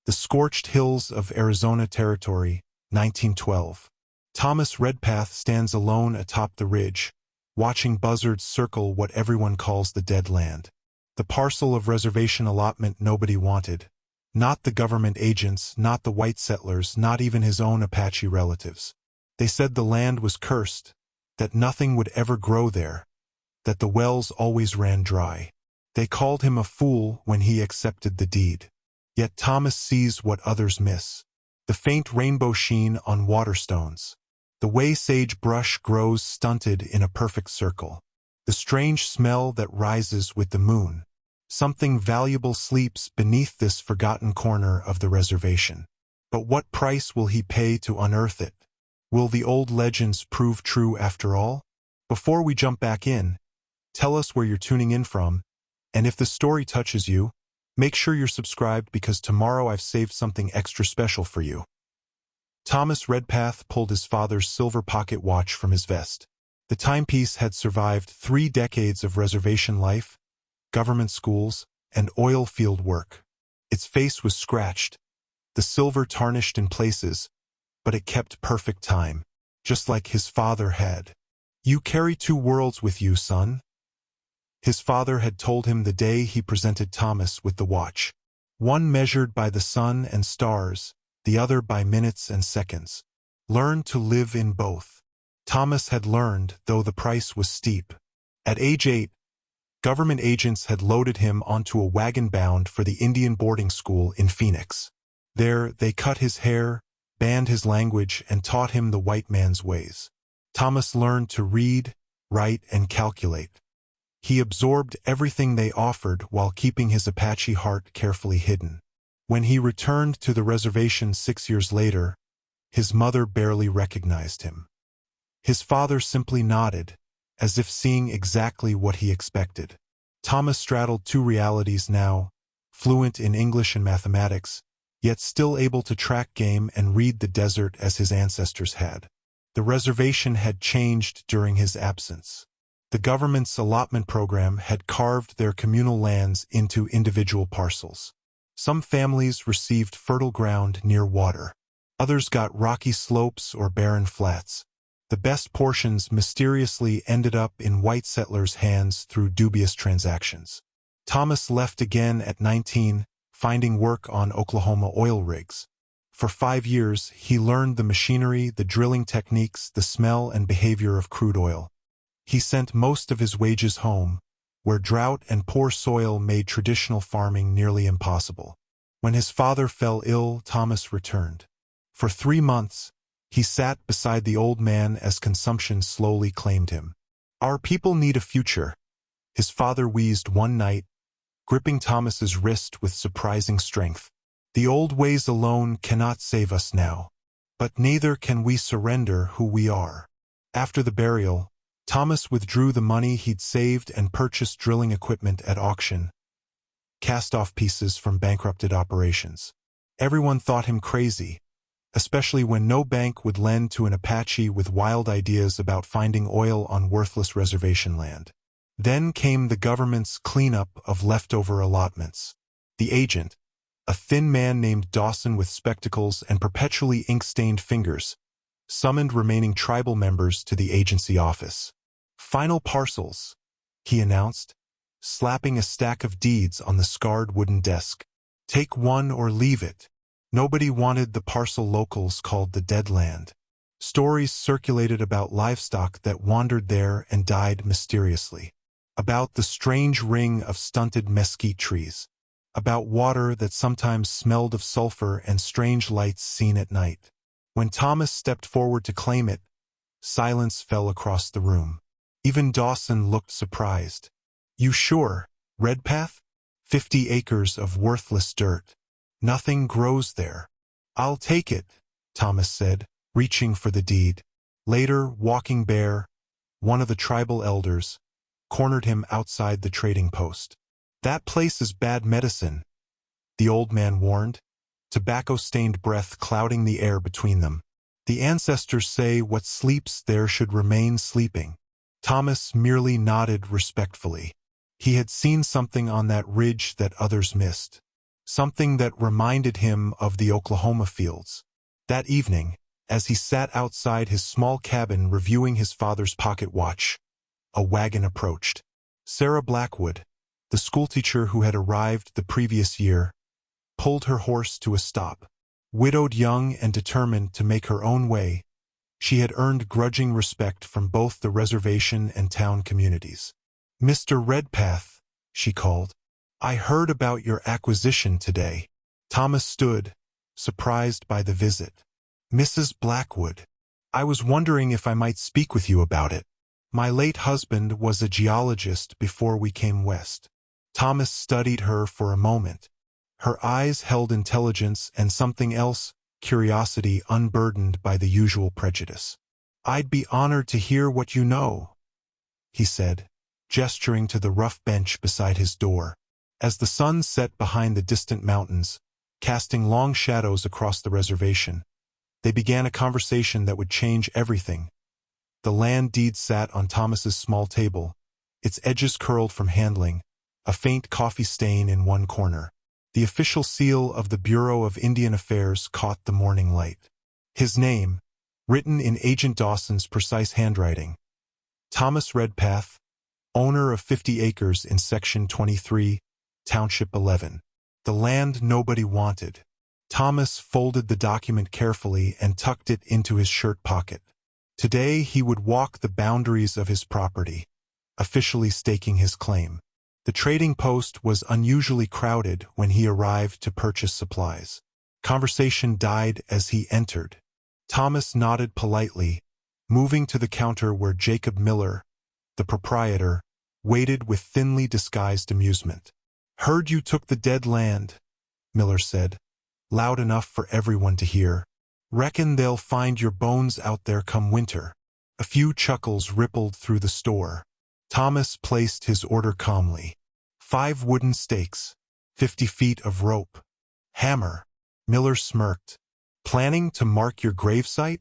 The Scorched Hills of Arizona Territory, 1912. Thomas Redpath stands alone atop the ridge, watching buzzards circle what everyone calls the dead land. The parcel of reservation allotment nobody wanted. Not the government agents, not the white settlers, not even his own Apache relatives. They said the land was cursed, that nothing would ever grow there, that the wells always ran dry. They called him a fool when he accepted the deed. Yet Thomas sees what others miss. The faint rainbow sheen on waterstones. The way sagebrush grows stunted in a perfect circle. The strange smell that rises with the moon. Something valuable sleeps beneath this forgotten corner of the reservation. But what price will he pay to unearth it? Will the old legends prove true after all? Before we jump back in, tell us where you're tuning in from, and if the story touches you, make sure you're subscribed because tomorrow I've saved something extra special for you. Thomas Redpath pulled his father's silver pocket watch from his vest. The timepiece had survived 3 decades of reservation life, government schools, and oil field work. Its face was scratched, the silver tarnished in places, but it kept perfect time, just like his father had. "You carry 2 worlds with you, son," his father had told him the day he presented Thomas with the watch. "One measured by the sun and stars, the other by minutes and seconds. Learn to live in both." Thomas had learned, though the price was steep. At age 8, government agents had loaded him onto a wagon bound for the Indian boarding school in Phoenix. There, they cut his hair, banned his language, and taught him the white man's ways. Thomas learned to read, write, and calculate. He absorbed everything they offered while keeping his Apache heart carefully hidden. When he returned to the reservation 6 years later, his mother barely recognized him. His father simply nodded, as if seeing exactly what he expected. Thomas straddled 2 realities now, fluent in English and mathematics, yet still able to track game and read the desert as his ancestors had. The reservation had changed during his absence. The government's allotment program had carved their communal lands into individual parcels. Some families received fertile ground near water. Others got rocky slopes or barren flats. The best portions mysteriously ended up in white settlers' hands through dubious transactions. Thomas left again at 19, finding work on Oklahoma oil rigs. For 5 years, he learned the machinery, the drilling techniques, the smell and behavior of crude oil. He sent most of his wages home, where drought and poor soil made traditional farming nearly impossible. When his father fell ill, Thomas returned. For 3 months, he sat beside the old man as consumption slowly claimed him. "Our people need a future," his father wheezed one night, gripping Thomas's wrist with surprising strength. "The old ways alone cannot save us now. But neither can we surrender who we are." After the burial, Thomas withdrew the money he'd saved and purchased drilling equipment at auction, cast-off pieces from bankrupted operations. Everyone thought him crazy, especially when no bank would lend to an Apache with wild ideas about finding oil on worthless reservation land. Then came the government's cleanup of leftover allotments. The agent, a thin man named Dawson with spectacles and perpetually ink-stained fingers, summoned remaining tribal members to the agency office. "Final parcels," he announced, slapping a stack of deeds on the scarred wooden desk. "Take one or leave it." Nobody wanted the parcel locals called the Dead Land. Stories circulated about livestock that wandered there and died mysteriously. About the strange ring of stunted mesquite trees. About water that sometimes smelled of sulfur and strange lights seen at night. When Thomas stepped forward to claim it, silence fell across the room. Even Dawson looked surprised. "You sure, Redpath? 50 acres of worthless dirt. Nothing grows there." "I'll take it," Thomas said, reaching for the deed. Later, Walking Bear, one of the tribal elders, cornered him outside the trading post. "That place is bad medicine," the old man warned, tobacco-stained breath clouding the air between them. "The ancestors say what sleeps there should remain sleeping." Thomas merely nodded respectfully. He had seen something on that ridge that others missed. something that reminded him of the Oklahoma fields. That evening, as he sat outside his small cabin reviewing his father's pocket watch, a wagon approached. Sarah Blackwood, the schoolteacher who had arrived the previous year, pulled her horse to a stop. Widowed, young, and determined to make her own way, she had earned grudging respect from both the reservation and town communities. "Mr. Redpath," she called, "I heard about your acquisition today." Thomas stood, surprised by the visit. "Mrs. Blackwood, I was wondering if I might speak with you about it. My late husband was a geologist before we came west." Thomas studied her for a moment. Her eyes held intelligence and something else, curiosity unburdened by the usual prejudice. "I'd be honored to hear what you know," he said, gesturing to the rough bench beside his door. As the sun set behind the distant mountains, casting long shadows across the reservation, they began a conversation that would change everything. The land deed sat on Thomas's small table, its edges curled from handling, a faint coffee stain in one corner. The official seal of the Bureau of Indian Affairs caught the morning light. His name, written in Agent Dawson's precise handwriting. Thomas Redpath, owner of 50 acres in Section 23, Township 11. The land nobody wanted. Thomas folded the document carefully and tucked it into his shirt pocket. Today he would walk the boundaries of his property, officially staking his claim. The trading post was unusually crowded when he arrived to purchase supplies. Conversation died as he entered. Thomas nodded politely, moving to the counter where Jacob Miller, the proprietor, waited with thinly disguised amusement. "Heard you took the dead land," Miller said, loud enough for everyone to hear. "Reckon they'll find your bones out there come winter." A few chuckles rippled through the store. Thomas placed his order calmly. 5 wooden stakes, 50 feet of rope. Hammer. Miller smirked. "Planning to mark your gravesite?"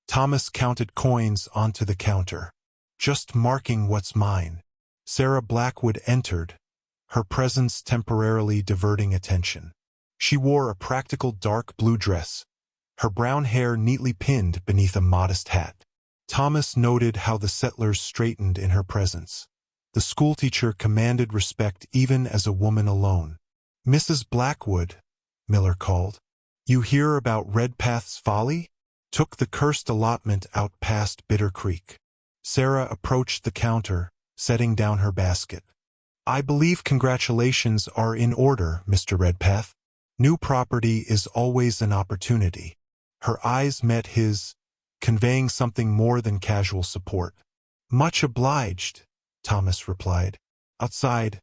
Thomas counted coins onto the counter. "Just marking what's mine." Sarah Blackwood entered, her presence temporarily diverting attention. She wore a practical dark blue dress, her brown hair neatly pinned beneath a modest hat. Thomas noted how the settlers straightened in her presence. The schoolteacher commanded respect even as a woman alone. "Mrs. Blackwood," Miller called, "you hear about Redpath's folly? Took the cursed allotment out past Bitter Creek." Sarah approached the counter, setting down her basket. "I believe congratulations are in order, Mr. Redpath. New property is always an opportunity." Her eyes met his, conveying something more than casual support. "Much obliged," Thomas replied. Outside,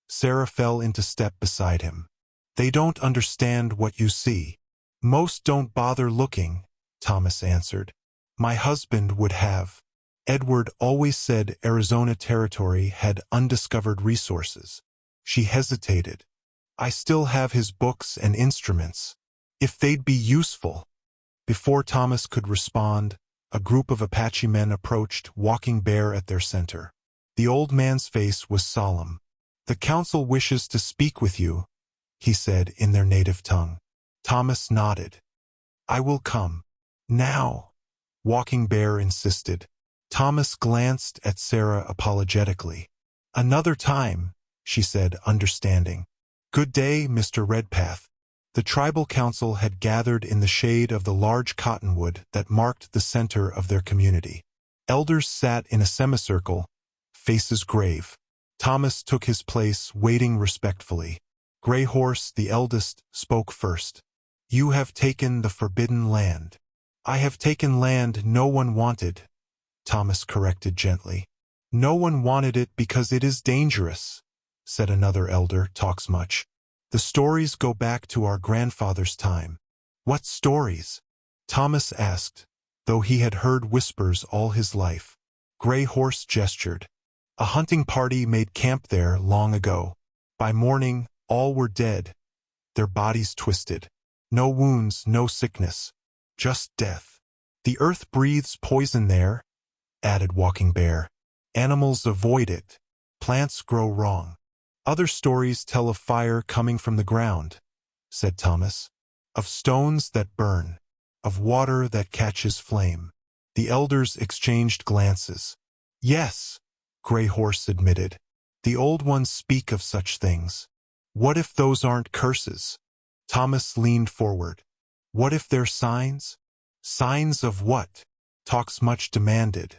Sarah fell into step beside him. "They don't understand what you see." "Most don't bother looking," Thomas answered. "My husband would have. Edward always said Arizona Territory had undiscovered resources." She hesitated. "I still have his books and instruments. If they'd be useful." Before Thomas could respond, a group of Apache men approached, walking bare at their center. The old man's face was solemn. "The council wishes to speak with you," he said in their native tongue. Thomas nodded. "I will come." "Now," Walking Bear insisted. Thomas glanced at Sarah apologetically. "Another time," she said, understanding. "Good day, Mr. Redpath." The tribal council had gathered in the shade of the large cottonwood that marked the center of their community. Elders sat in a semicircle, faces grave. Thomas took his place, waiting respectfully. Gray Horse, the eldest, spoke first. "You have taken the forbidden land." "I have taken land no one wanted," Thomas corrected gently. "No one wanted it because it is dangerous," said another elder, talks much. "The stories go back to our grandfather's time." "What stories?" Thomas asked, though he had heard whispers all his life. Gray Horse gestured. "A hunting party made camp there long ago. By morning, all were dead, their bodies twisted. No wounds, no sickness, just death. The earth breathes poison there," added Walking Bear. "Animals avoid it. Plants grow wrong. Other stories tell of fire coming from the ground, said Thomas. Of stones that burn, of water that catches flame. The elders exchanged glances. Yes, Grey Horse admitted. The old ones speak of such things. What if those aren't curses? Thomas leaned forward. What if they're signs? Signs of what? Talks much demanded.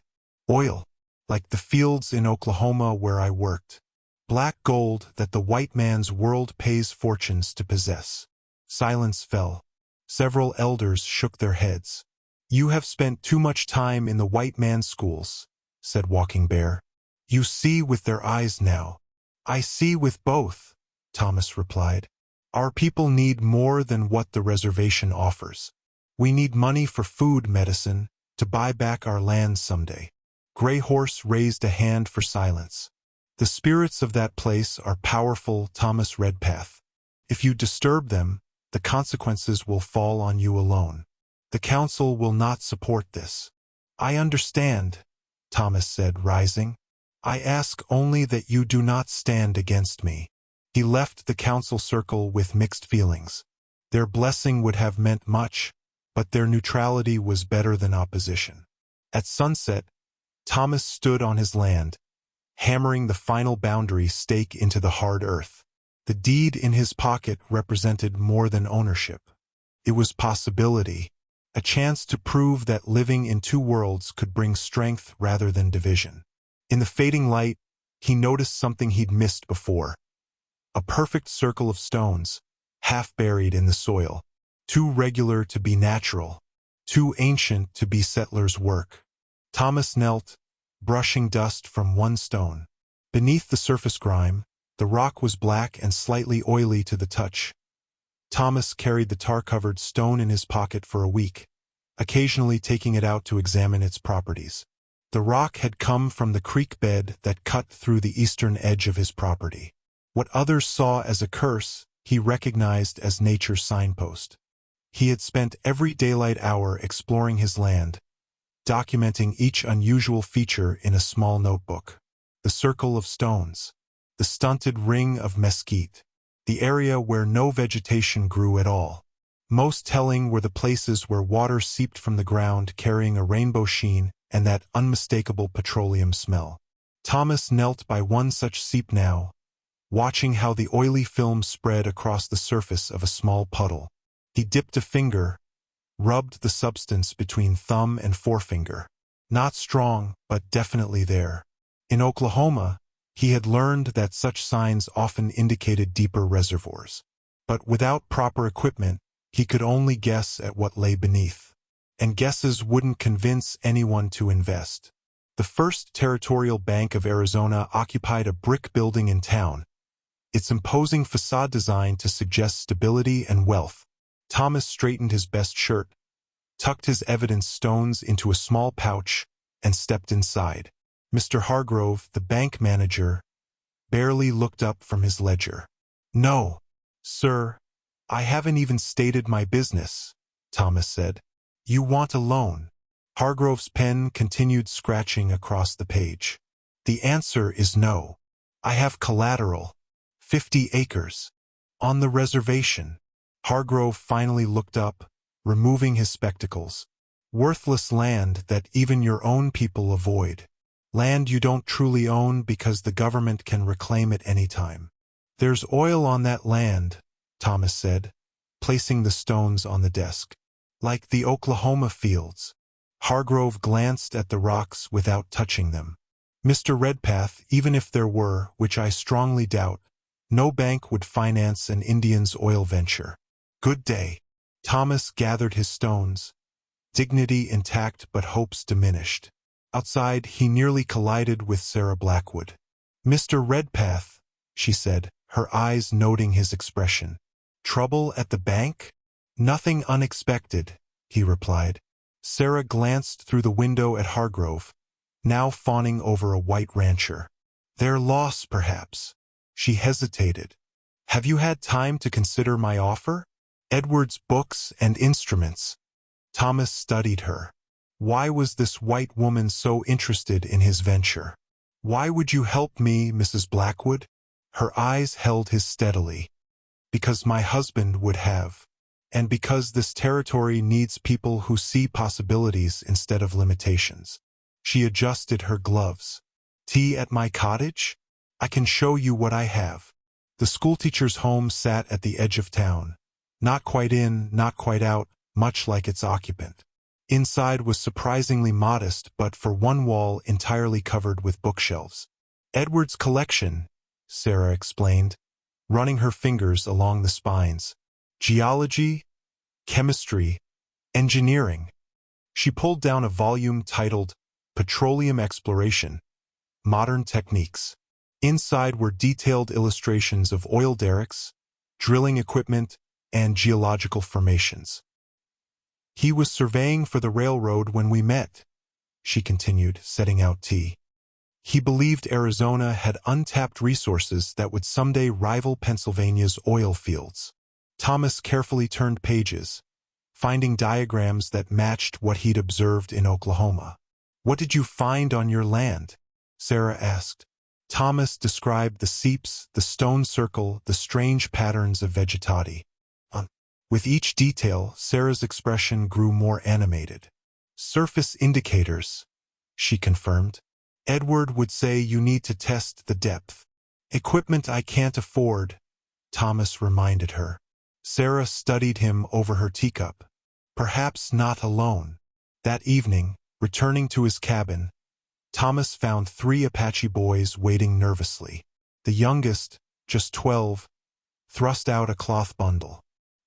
Oil, like the fields in Oklahoma where I worked. Black gold that the white man's world pays fortunes to possess. Silence fell. Several elders shook their heads. You have spent too much time in the white man's schools, said Walking Bear. You see with their eyes now. I see with both, Thomas replied. Our people need more than what the reservation offers. We need money for food, medicine, to buy back our land someday. Grey Horse raised a hand for silence. The spirits of that place are powerful, Thomas Redpath. If you disturb them, the consequences will fall on you alone. The council will not support this. I understand, Thomas said, rising. I ask only that you do not stand against me. He left the council circle with mixed feelings. Their blessing would have meant much, but their neutrality was better than opposition. At sunset, Thomas stood on his land, hammering the final boundary stake into the hard earth. The deed in his pocket represented more than ownership. It was possibility, a chance to prove that living in two worlds could bring strength rather than division. In the fading light, he noticed something he'd missed before. A perfect circle of stones, half buried in the soil, too regular to be natural, too ancient to be settlers' work. Thomas knelt, brushing dust from one stone. Beneath the surface grime, the rock was black and slightly oily to the touch. Thomas carried the tar-covered stone in his pocket for a week, occasionally taking it out to examine its properties. The rock had come from the creek bed that cut through the eastern edge of his property. What others saw as a curse, he recognized as nature's signpost. He had spent every daylight hour exploring his land, documenting each unusual feature in a small notebook. The circle of stones, the stunted ring of mesquite, the area where no vegetation grew at all. Most telling were the places where water seeped from the ground carrying a rainbow sheen and that unmistakable petroleum smell. Thomas knelt by one such seep now, watching how the oily film spread across the surface of a small puddle. He dipped a finger, rubbed the substance between thumb and forefinger. Not strong, but definitely there. In Oklahoma, he had learned that such signs often indicated deeper reservoirs. But without proper equipment, he could only guess at what lay beneath. And guesses wouldn't convince anyone to invest. The First Territorial Bank of Arizona occupied a brick building in town, its imposing facade designed to suggest stability and wealth. Thomas straightened his best shirt, tucked his evidence stones into a small pouch, and stepped inside. Mr. Hargrove, the bank manager, barely looked up from his ledger. No, sir, I haven't even stated my business, Thomas said. You want a loan? Hargrove's pen continued scratching across the page. The answer is no. I have collateral. 50 acres. On the reservation. Hargrove finally looked up, removing his spectacles. Worthless land that even your own people avoid. Land you don't truly own because the government can reclaim it any time. There's oil on that land, Thomas said, placing the stones on the desk. Like the Oklahoma fields. Hargrove glanced at the rocks without touching them. Mr. Redpath, even if there were, which I strongly doubt, no bank would finance an Indian's oil venture. Good day. Thomas gathered his stones, dignity intact but hopes diminished. Outside, he nearly collided with Sarah Blackwood. Mr. Redpath, she said, her eyes noting his expression. Trouble at the bank? Nothing unexpected, he replied. Sarah glanced through the window at Hargrove, now fawning over a white rancher. Their loss, perhaps. She hesitated. Have you had time to consider my offer? Edward's books and instruments. Thomas studied her. Why was this white woman so interested in his venture? Why would you help me, Mrs. Blackwood? Her eyes held his steadily. Because my husband would have. And because this territory needs people who see possibilities instead of limitations. She adjusted her gloves. Tea at my cottage? I can show you what I have. The schoolteacher's home sat at the edge of town. Not quite in, not quite out, much like its occupant. Inside was surprisingly modest, but for one wall entirely covered with bookshelves. Edward's collection, Sarah explained, running her fingers along the spines. Geology, chemistry, engineering. She pulled down a volume titled Petroleum Exploration, Modern Techniques. Inside were detailed illustrations of oil derricks, drilling equipment, and geological formations. He was surveying for the railroad when we met, she continued, setting out tea. He believed Arizona had untapped resources that would someday rival Pennsylvania's oil fields. Thomas carefully turned pages, finding diagrams that matched what he'd observed in Oklahoma. What did you find on your land? Sarah asked. Thomas described the seeps, the stone circle, the strange patterns of vegetati. With each detail, Sarah's expression grew more animated. Surface indicators, she confirmed. Edward would say you need to test the depth. Equipment I can't afford, Thomas reminded her. Sarah studied him over her teacup. Perhaps not alone. That evening, returning to his cabin, Thomas found 3 Apache boys waiting nervously. The youngest, just 12, thrust out a cloth bundle.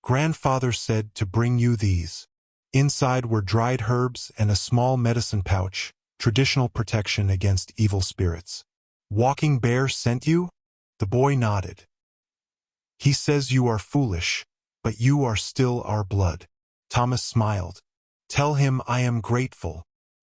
Grandfather said to bring you these. Inside were dried herbs and a small medicine pouch, traditional protection against evil spirits. Walking Bear sent you? The boy nodded. He says you are foolish, but you are still our blood. Thomas smiled. Tell him I am grateful.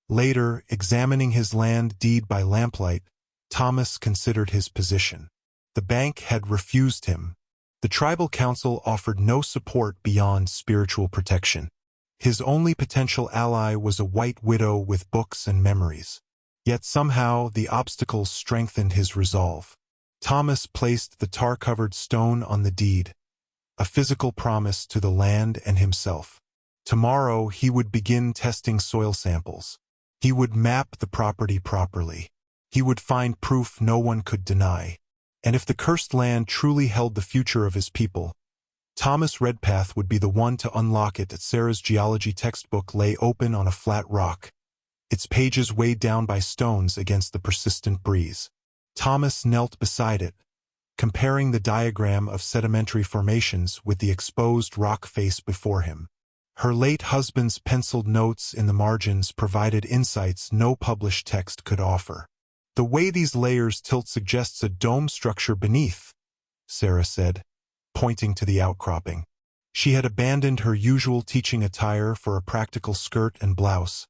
Later, examining his land deed by lamplight, Thomas considered his position. The bank had refused him. The tribal council offered no support beyond spiritual protection. His only potential ally was a white widow with books and memories. Yet somehow the obstacles strengthened his resolve. Thomas placed the tar-covered stone on the deed, a physical promise to the land and himself. Tomorrow he would begin testing soil samples. He would map the property properly. He would find proof no one could deny. And if the cursed land truly held the future of his people, Thomas Redpath would be the one to unlock it. Sarah's geology textbook lay open on a flat rock, its pages weighed down by stones against the persistent breeze. Thomas knelt beside it, comparing the diagram of sedimentary formations with the exposed rock face before him. Her late husband's penciled notes in the margins provided insights no published text could offer. The way these layers tilt suggests a dome structure beneath, Sarah said, pointing to the outcropping. She had abandoned her usual teaching attire for a practical skirt and blouse,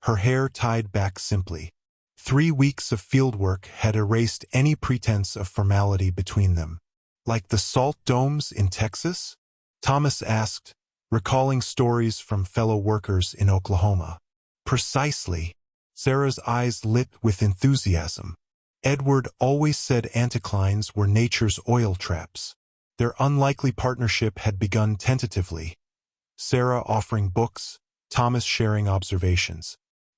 her hair tied back simply. 3 weeks of fieldwork had erased any pretense of formality between them. Like the salt domes in Texas? Thomas asked, recalling stories from fellow workers in Oklahoma. Precisely. Sarah's eyes lit with enthusiasm. Edward always said anticlines were nature's oil traps. Their unlikely partnership had begun tentatively, Sarah offering books, Thomas sharing observations.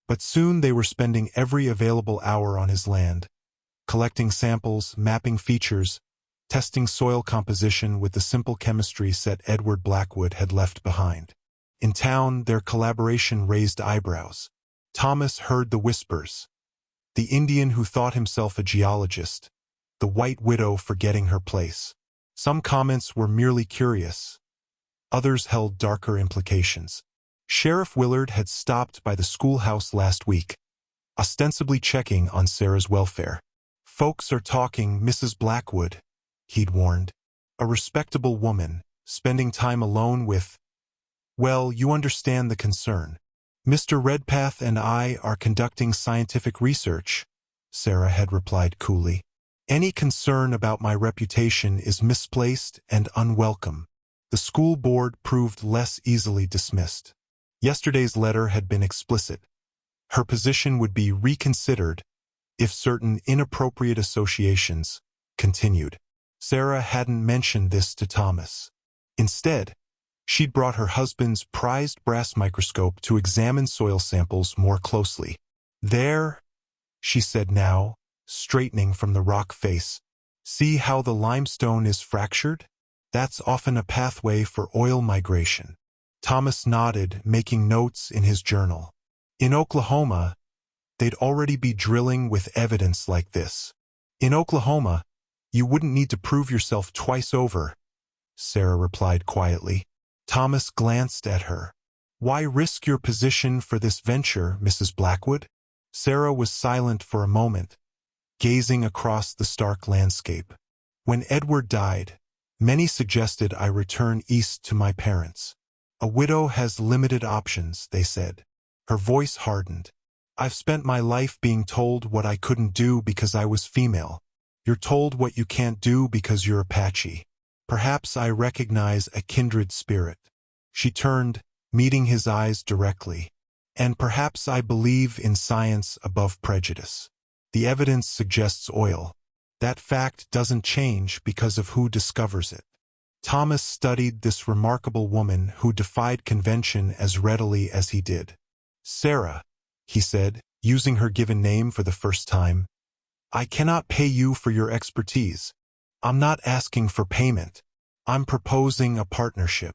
But soon they were spending every available hour on his land, collecting samples, mapping features, testing soil composition with the simple chemistry set Edward Blackwood had left behind. In town, their collaboration raised eyebrows. Thomas heard the whispers. The Indian who thought himself a geologist, the white widow forgetting her place. Some comments were merely curious. Others held darker implications. Sheriff Willard had stopped by the schoolhouse last week, ostensibly checking on Sarah's welfare. Folks are talking, Mrs. Blackwood, he'd warned. A respectable woman, spending time alone with... Well, you understand the concern. Mr. Redpath and I are conducting scientific research, Sarah had replied coolly. Any concern about my reputation is misplaced and unwelcome. The school board proved less easily dismissed. Yesterday's letter had been explicit. Her position would be reconsidered if certain inappropriate associations continued. Sarah hadn't mentioned this to Thomas. Instead, she'd brought her husband's prized brass microscope to examine soil samples more closely. "There," she said now, straightening from the rock face. "See how the limestone is fractured? That's often a pathway for oil migration." Thomas nodded, making notes in his journal. In Oklahoma, they'd already be drilling with evidence like this. "In Oklahoma, you wouldn't need to prove yourself twice over," Sarah replied quietly. Thomas glanced at her. "Why risk your position for this venture, Mrs. Blackwood?" Sarah was silent for a moment, gazing across the stark landscape. "When Edward died, many suggested I return east to my parents. A widow has limited options," they said. Her voice hardened. "I've spent my life being told what I couldn't do because I was female. You're told what you can't do because you're Apache. Perhaps I recognize a kindred spirit." She turned, meeting his eyes directly. "And perhaps I believe in science above prejudice. The evidence suggests oil. That fact doesn't change because of who discovers it." Thomas studied this remarkable woman who defied convention as readily as he did. "Sarah," he said, using her given name for the first time, "I cannot pay you for your expertise. I'm not asking for payment. I'm proposing a partnership."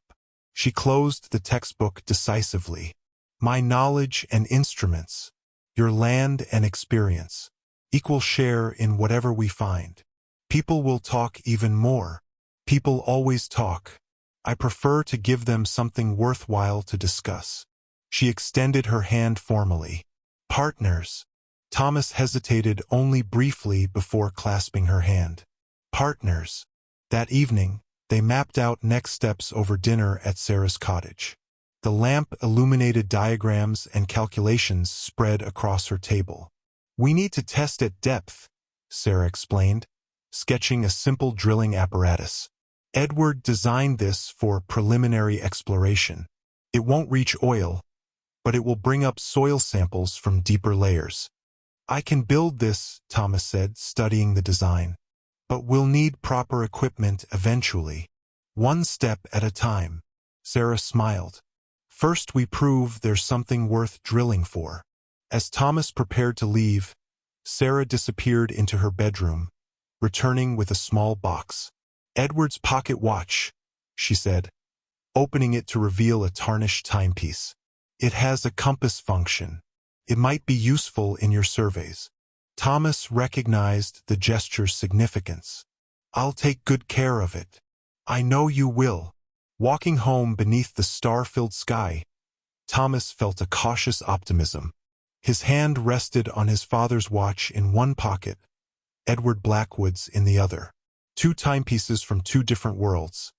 She closed the textbook decisively. "My knowledge and instruments, your land and experience, equal share in whatever we find. People will talk even more. People always talk. I prefer to give them something worthwhile to discuss." She extended her hand formally. "Partners." Thomas hesitated only briefly before clasping her hand. "Partners." That evening, they mapped out next steps over dinner at Sarah's cottage. The lamp-illuminated diagrams and calculations spread across her table. "We need to test at depth," Sarah explained, sketching a simple drilling apparatus. "Edward designed this for preliminary exploration. It won't reach oil, but it will bring up soil samples from deeper layers." "I can build this," Thomas said, studying the design. "But we'll need proper equipment eventually. One step at a time." Sarah smiled. "First we prove there's something worth drilling for." As Thomas prepared to leave, Sarah disappeared into her bedroom, returning with a small box. "Edward's pocket watch," she said, opening it to reveal a tarnished timepiece. "It has a compass function. It might be useful in your surveys." Thomas recognized the gesture's significance. "I'll take good care of it." "I know you will." Walking home beneath the star-filled sky, Thomas felt a cautious optimism. His hand rested on his father's watch in one pocket, Edward Blackwood's in the other. Two timepieces from two different worlds,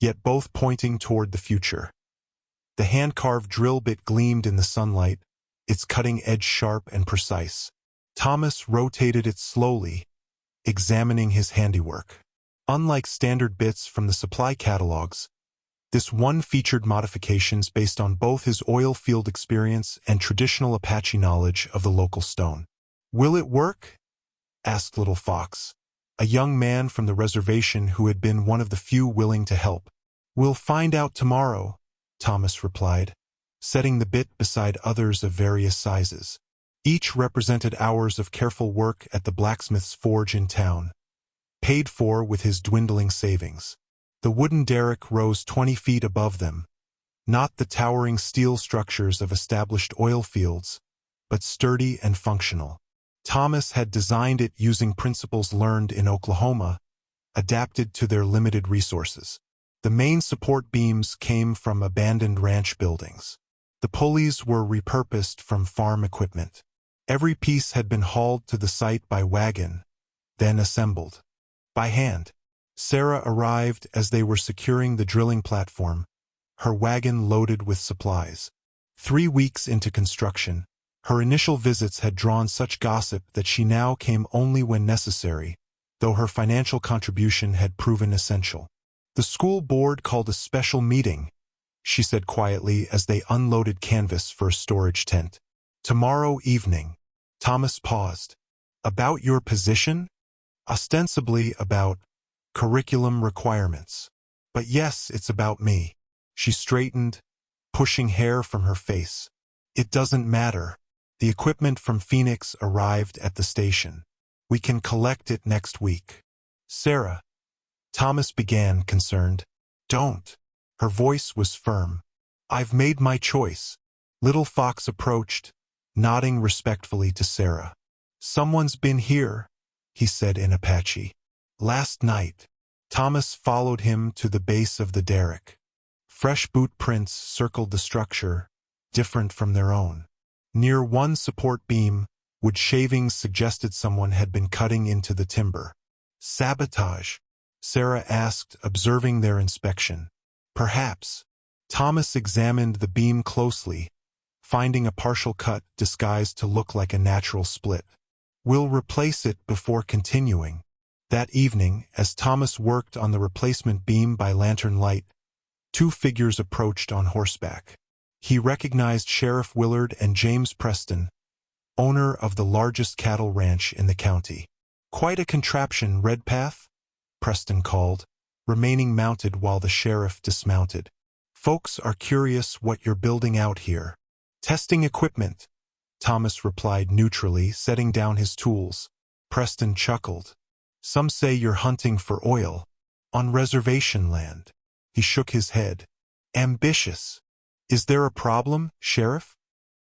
yet both pointing toward the future. The hand-carved drill bit gleamed in the sunlight, its cutting edge sharp and precise. Thomas rotated it slowly, examining his handiwork. Unlike standard bits from the supply catalogs, this one featured modifications based on both his oil field experience and traditional Apache knowledge of the local stone. "Will it work?" asked Little Fox, a young man from the reservation who had been one of the few willing to help. "We'll find out tomorrow," Thomas replied, setting the bit beside others of various sizes. Each represented hours of careful work at the blacksmith's forge in town, paid for with his dwindling savings. The wooden derrick rose 20 feet above them, not the towering steel structures of established oil fields, but sturdy and functional. Thomas had designed it using principles learned in Oklahoma, adapted to their limited resources. The main support beams came from abandoned ranch buildings. The pulleys were repurposed from farm equipment. Every piece had been hauled to the site by wagon, then assembled by hand. Sarah arrived as they were securing the drilling platform, her wagon loaded with supplies. 3 weeks into construction, her initial visits had drawn such gossip that she now came only when necessary, though her financial contribution had proven essential. "The school board called a special meeting," she said quietly as they unloaded canvas for a storage tent. "Tomorrow evening." Thomas paused. "About your position?" "Ostensibly about curriculum requirements. But yes, it's about me. She straightened, pushing hair from her face. It doesn't matter. The equipment from Phoenix arrived at the station. We can collect it next week. Sarah, Thomas began, concerned. Don't. Her voice was firm. I've made my choice. Little Fox approached, nodding respectfully to Sarah. Someone's been here, he said in Apache. Last night. Thomas followed him to the base of the derrick. Fresh boot prints circled the structure, different from their own. Near one support beam, wood shavings suggested someone had been cutting into the timber. Sabotage? Sarah asked, observing their inspection. Perhaps. Thomas examined the beam closely, finding a partial cut disguised to look like a natural split. We'll replace it before continuing. That evening, as Thomas worked on the replacement beam by lantern light, two figures approached on horseback. He recognized Sheriff Willard and James Preston, owner of the largest cattle ranch in the county. Quite a contraption, Redpath, Preston called, remaining mounted while the sheriff dismounted. Folks are curious what you're building out here. Testing equipment, Thomas replied neutrally, setting down his tools. Preston chuckled. Some say you're hunting for oil. On reservation land. He shook his head. Ambitious. Is there a problem, Sheriff?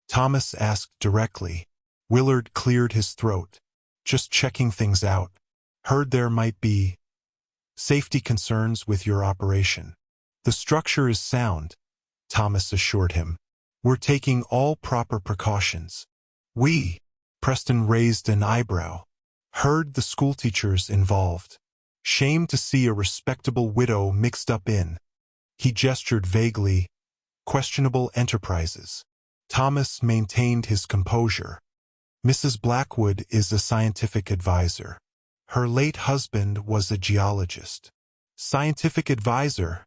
Thomas asked directly. Willard cleared his throat. Just checking things out. Heard there might be safety concerns with your operation. The structure is sound, Thomas assured him. We're taking all proper precautions. We, Preston raised an eyebrow. Heard the schoolteachers involved. Shame to see a respectable widow mixed up in. He gestured vaguely. Questionable enterprises. Thomas maintained his composure. Mrs. Blackwood is a scientific advisor. Her late husband was a geologist. Scientific advisor,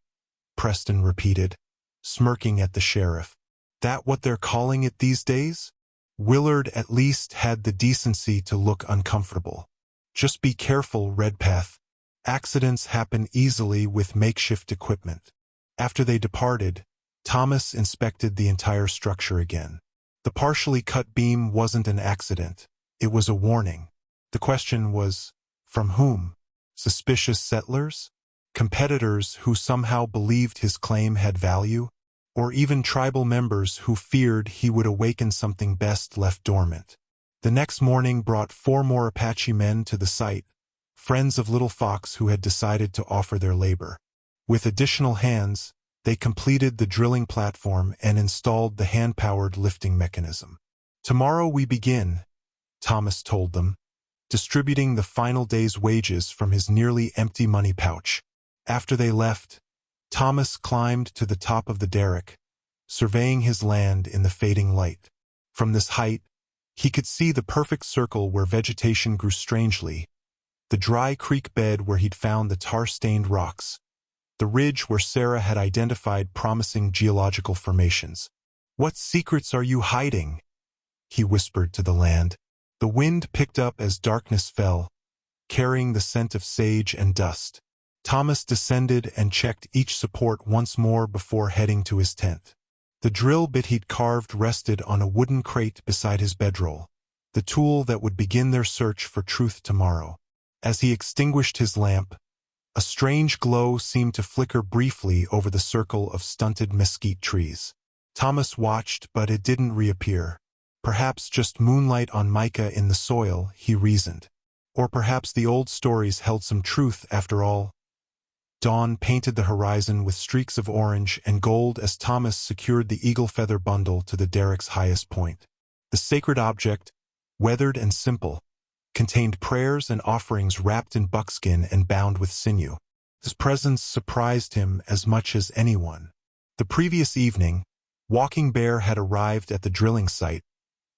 Preston repeated, smirking at the sheriff. That what they're calling it these days? Willard at least had the decency to look uncomfortable. Just be careful, Redpath. Accidents happen easily with makeshift equipment. After they departed, Thomas inspected the entire structure again. The partially cut beam wasn't an accident. It was a warning. The question was, from whom? Suspicious settlers? Competitors who somehow believed his claim had value? Or even tribal members who feared he would awaken something best left dormant? The next morning brought 4 more Apache men to the site, friends of Little Fox who had decided to offer their labor. With additional hands, they completed the drilling platform and installed the hand-powered lifting mechanism. Tomorrow we begin, Thomas told them, distributing the final day's wages from his nearly empty money pouch. After they left, Thomas climbed to the top of the derrick, surveying his land in the fading light. From this height, he could see the perfect circle where vegetation grew strangely, the dry creek bed where he'd found the tar-stained rocks, the ridge where Sarah had identified promising geological formations. What secrets are you hiding? He whispered to the land. The wind picked up as darkness fell, carrying the scent of sage and dust. Thomas descended and checked each support once more before heading to his tent. The drill bit he'd carved rested on a wooden crate beside his bedroll, the tool that would begin their search for truth tomorrow. As he extinguished his lamp, a strange glow seemed to flicker briefly over the circle of stunted mesquite trees. Thomas watched, but it didn't reappear. Perhaps just moonlight on mica in the soil, he reasoned. Or perhaps the old stories held some truth after all. Dawn painted the horizon with streaks of orange and gold as Thomas secured the eagle feather bundle to the derrick's highest point. The sacred object, weathered and simple, contained prayers and offerings wrapped in buckskin and bound with sinew. His presence surprised him as much as anyone. The previous evening, Walking Bear had arrived at the drilling site,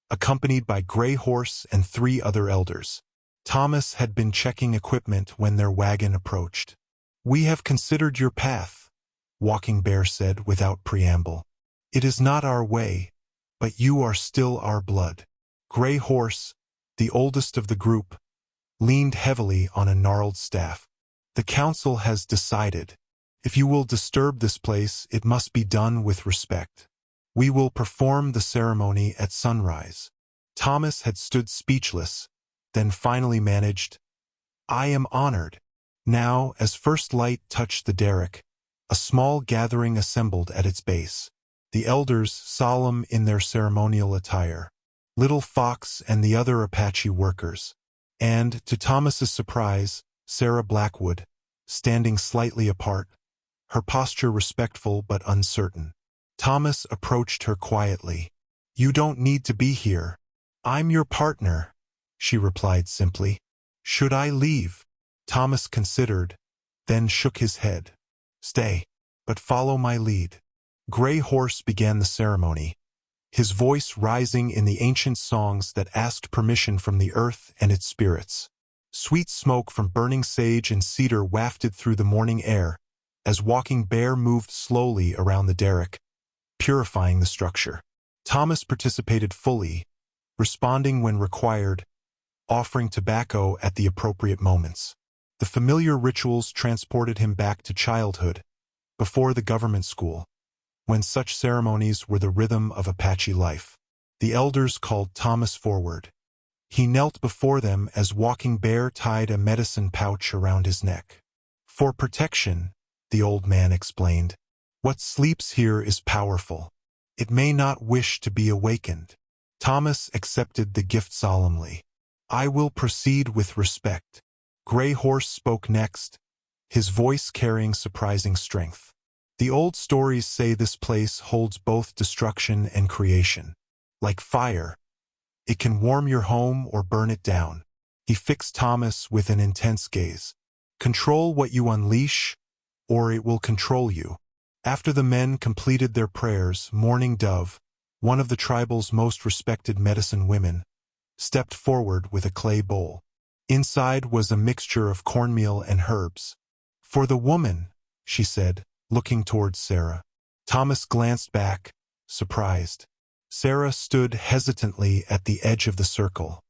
accompanied by Gray Horse and 3 other elders. Thomas had been checking equipment when their wagon approached. We have considered your path, Walking Bear said without preamble. It is not our way, but you are still our blood. Gray Horse, the oldest of the group, leaned heavily on a gnarled staff. The council has decided. If you will disturb this place, it must be done with respect. We will perform the ceremony at sunrise. Thomas had stood speechless, then finally managed, I am honored. Now, as first light touched the derrick, a small gathering assembled at its base. The elders, solemn in their ceremonial attire, Little Fox and the other Apache workers, and, to Thomas's surprise, Sarah Blackwood, standing slightly apart, her posture respectful but uncertain. Thomas approached her quietly. You don't need to be here. I'm your partner, she replied simply. Should I leave? Thomas considered, then shook his head. Stay, but follow my lead. Gray Horse began the ceremony, his voice rising in the ancient songs that asked permission from the earth and its spirits. Sweet smoke from burning sage and cedar wafted through the morning air as Walking Bear moved slowly around the derrick, purifying the structure. Thomas participated fully, responding when required, offering tobacco at the appropriate moments. The familiar rituals transported him back to childhood, before the government school, when such ceremonies were the rhythm of Apache life. The elders called Thomas forward. He knelt before them as Walking Bear tied a medicine pouch around his neck. For protection, the old man explained. What sleeps here is powerful. It may not wish to be awakened. Thomas accepted the gift solemnly. I will proceed with respect. Gray Horse spoke next, his voice carrying surprising strength. The old stories say this place holds both destruction and creation. Like fire, it can warm your home or burn it down. He fixed Thomas with an intense gaze. Control what you unleash, or it will control you. After the men completed their prayers, Mourning Dove, one of the tribal's most respected medicine women, stepped forward with a clay bowl. Inside was a mixture of cornmeal and herbs. For the woman, she said, looking towards Sarah. Thomas glanced back, surprised. Sarah stood hesitantly at the edge of the circle.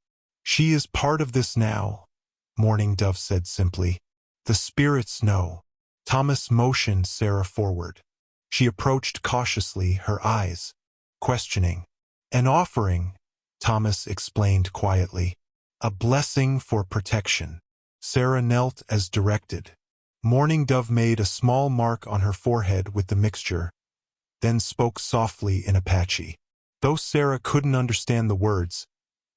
She is part of this now, Mourning Dove said simply. The spirits know. Thomas motioned Sarah forward. She approached cautiously, her eyes questioning. An offering, Thomas explained quietly. A blessing for protection. Sarah knelt as directed. Mourning Dove made a small mark on her forehead with the mixture, then spoke softly in Apache. Though Sarah couldn't understand the words,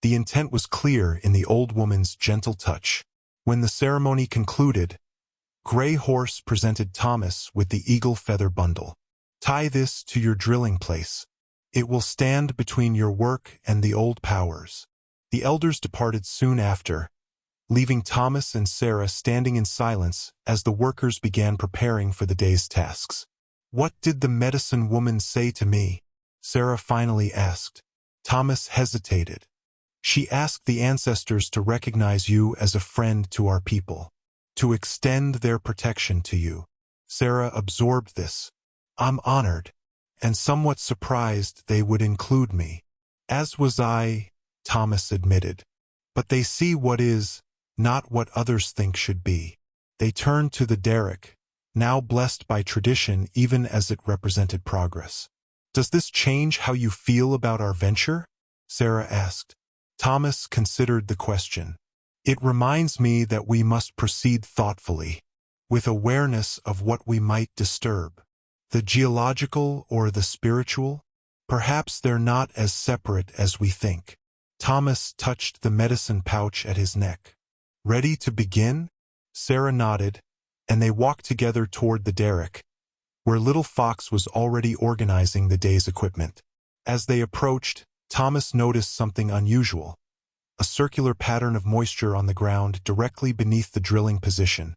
the intent was clear in the old woman's gentle touch. When the ceremony concluded, Gray Horse presented Thomas with the eagle feather bundle. Tie this to your drilling place. It will stand between your work and the old powers. The elders departed soon after, leaving Thomas and Sarah standing in silence as the workers began preparing for the day's tasks. What did the medicine woman say to me? Sarah finally asked. Thomas hesitated. She asked the ancestors to recognize you as a friend to our people, to extend their protection to you. Sarah absorbed this. I'm honored, and somewhat surprised they would include me. As was I, Thomas admitted. But they see what is, not what others think should be. They turned to the derrick, now blessed by tradition even as it represented progress. Does this change how you feel about our venture? Sarah asked. Thomas considered the question. It reminds me that we must proceed thoughtfully, with awareness of what we might disturb. The geological or the spiritual? Perhaps they're not as separate as we think. Thomas touched the medicine pouch at his neck. Ready to begin? Sarah nodded, and they walked together toward the derrick, where Little Fox was already organizing the day's equipment. As they approached, Thomas noticed something unusual, a circular pattern of moisture on the ground directly beneath the drilling position,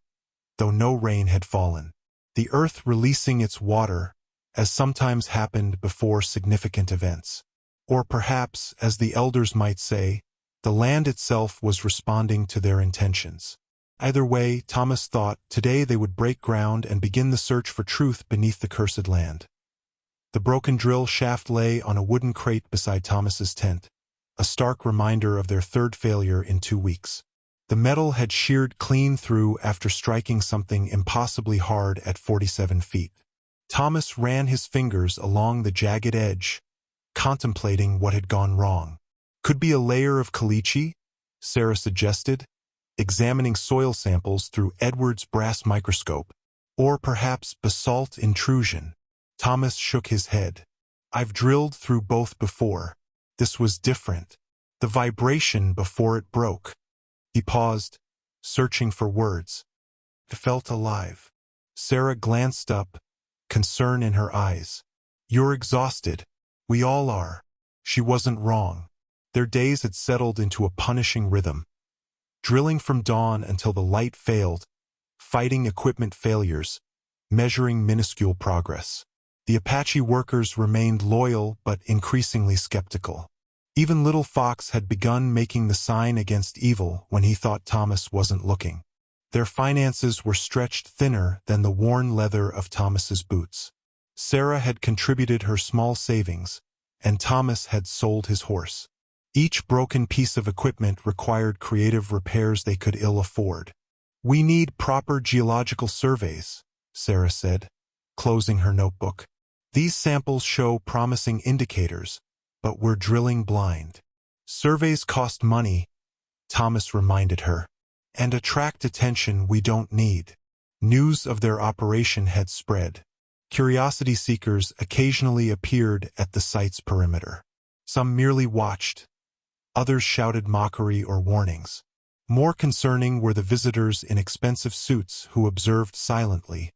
though no rain had fallen. The earth releasing its water, as sometimes happened before significant events. Or perhaps, as the elders might say, the land itself was responding to their intentions. Either way, Thomas thought, today they would break ground and begin the search for truth beneath the cursed land. The broken drill shaft lay on a wooden crate beside Thomas's tent, a stark reminder of their third failure in 2 weeks. The metal had sheared clean through after striking something impossibly hard at 47 feet. Thomas ran his fingers along the jagged edge, contemplating what had gone wrong. Could be a layer of caliche, Sarah suggested, examining soil samples through Edwards' brass microscope, or perhaps basalt intrusion. Thomas shook his head. I've drilled through both before. This was different. The vibration before it broke. He paused, searching for words. It felt alive. Sarah glanced up, concern in her eyes. You're exhausted. We all are. She wasn't wrong. Their days had settled into a punishing rhythm. Drilling from dawn until the light failed, fighting equipment failures, measuring minuscule progress. The Apache workers remained loyal but increasingly skeptical. Even Little Fox had begun making the sign against evil when he thought Thomas wasn't looking. Their finances were stretched thinner than the worn leather of Thomas's boots. Sarah had contributed her small savings, and Thomas had sold his horse. Each broken piece of equipment required creative repairs they could ill afford. We need proper geological surveys, Sarah said, closing her notebook. These samples show promising indicators, but we're drilling blind. Surveys cost money, Thomas reminded her, and attract attention we don't need. News of their operation had spread. Curiosity seekers occasionally appeared at the site's perimeter. Some merely watched. Others shouted mockery or warnings. More concerning were the visitors in expensive suits who observed silently,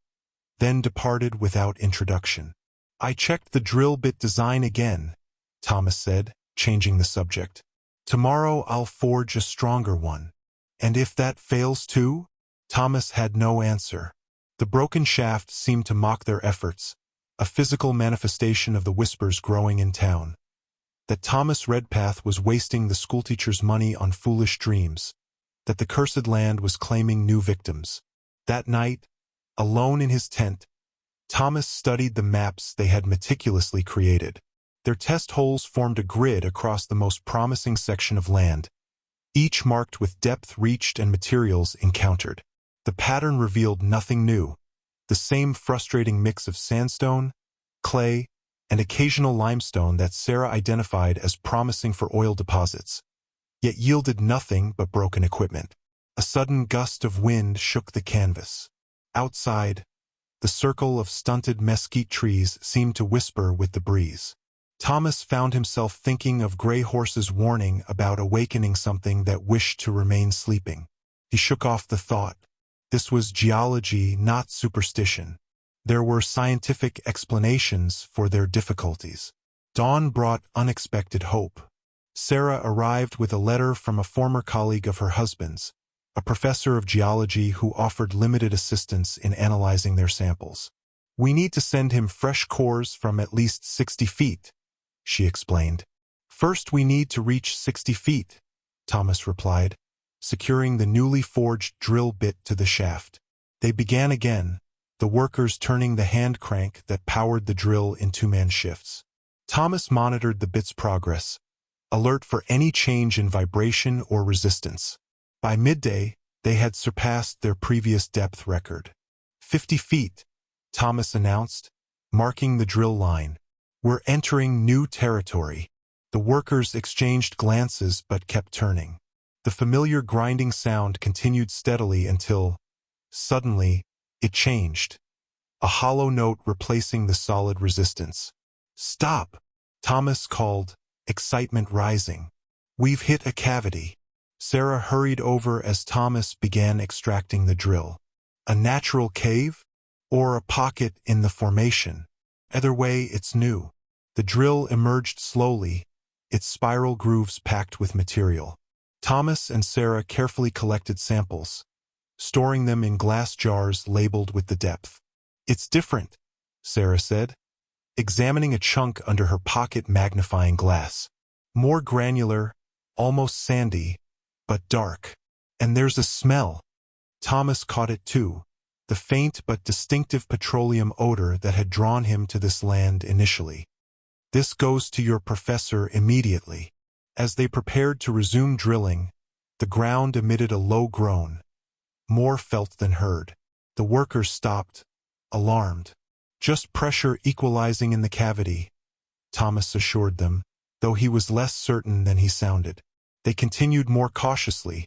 then departed without introduction. I checked the drill bit design again, Thomas said, changing the subject. Tomorrow I'll forge a stronger one. And if that fails too? Thomas had no answer. The broken shaft seemed to mock their efforts, a physical manifestation of the whispers growing in town. That Thomas Redpath was wasting the schoolteacher's money on foolish dreams, that the cursed land was claiming new victims. That night, alone in his tent, Thomas studied the maps they had meticulously created. Their test holes formed a grid across the most promising section of land, each marked with depth reached and materials encountered. The pattern revealed nothing new, the same frustrating mix of sandstone, clay, and occasional limestone that Sarah identified as promising for oil deposits, yet yielded nothing but broken equipment. A sudden gust of wind shook the canvas. Outside, the circle of stunted mesquite trees seemed to whisper with the breeze. Thomas found himself thinking of Gray Horse's warning about awakening something that wished to remain sleeping. He shook off the thought. This was geology, not superstition. There were scientific explanations for their difficulties. Dawn brought unexpected hope. Sarah arrived with a letter from a former colleague of her husband's, a professor of geology who offered limited assistance in analyzing their samples. We need to send him fresh cores from at least 60 feet, she explained. First we need to reach 60 feet, Thomas replied, securing the newly forged drill bit to the shaft. They began again, the workers turning the hand crank that powered the drill in two-man shifts. Thomas monitored the bit's progress, alert for any change in vibration or resistance. By midday, they had surpassed their previous depth record. 50 feet, Thomas announced, marking the drill line. We're entering new territory. The workers exchanged glances but kept turning. The familiar grinding sound continued steadily until, suddenly, it changed. A hollow note replacing the solid resistance. Stop, Thomas called, excitement rising. We've hit a cavity. Sarah hurried over as Thomas began extracting the drill. A natural cave? Or a pocket in the formation? Either way, it's new. The drill emerged slowly, its spiral grooves packed with material. Thomas and Sarah carefully collected samples, storing them in glass jars labeled with the depth. It's different, Sarah said, examining a chunk under her pocket magnifying glass. More granular, almost sandy, but dark. And there's a smell. Thomas caught it too, the faint but distinctive petroleum odor that had drawn him to this land initially. This goes to your professor immediately. As they prepared to resume drilling, The ground emitted a low groan, more felt than heard. The workers stopped, alarmed. Just pressure equalizing in the cavity, Thomas assured them, though he was less certain than he sounded. They continued more cautiously,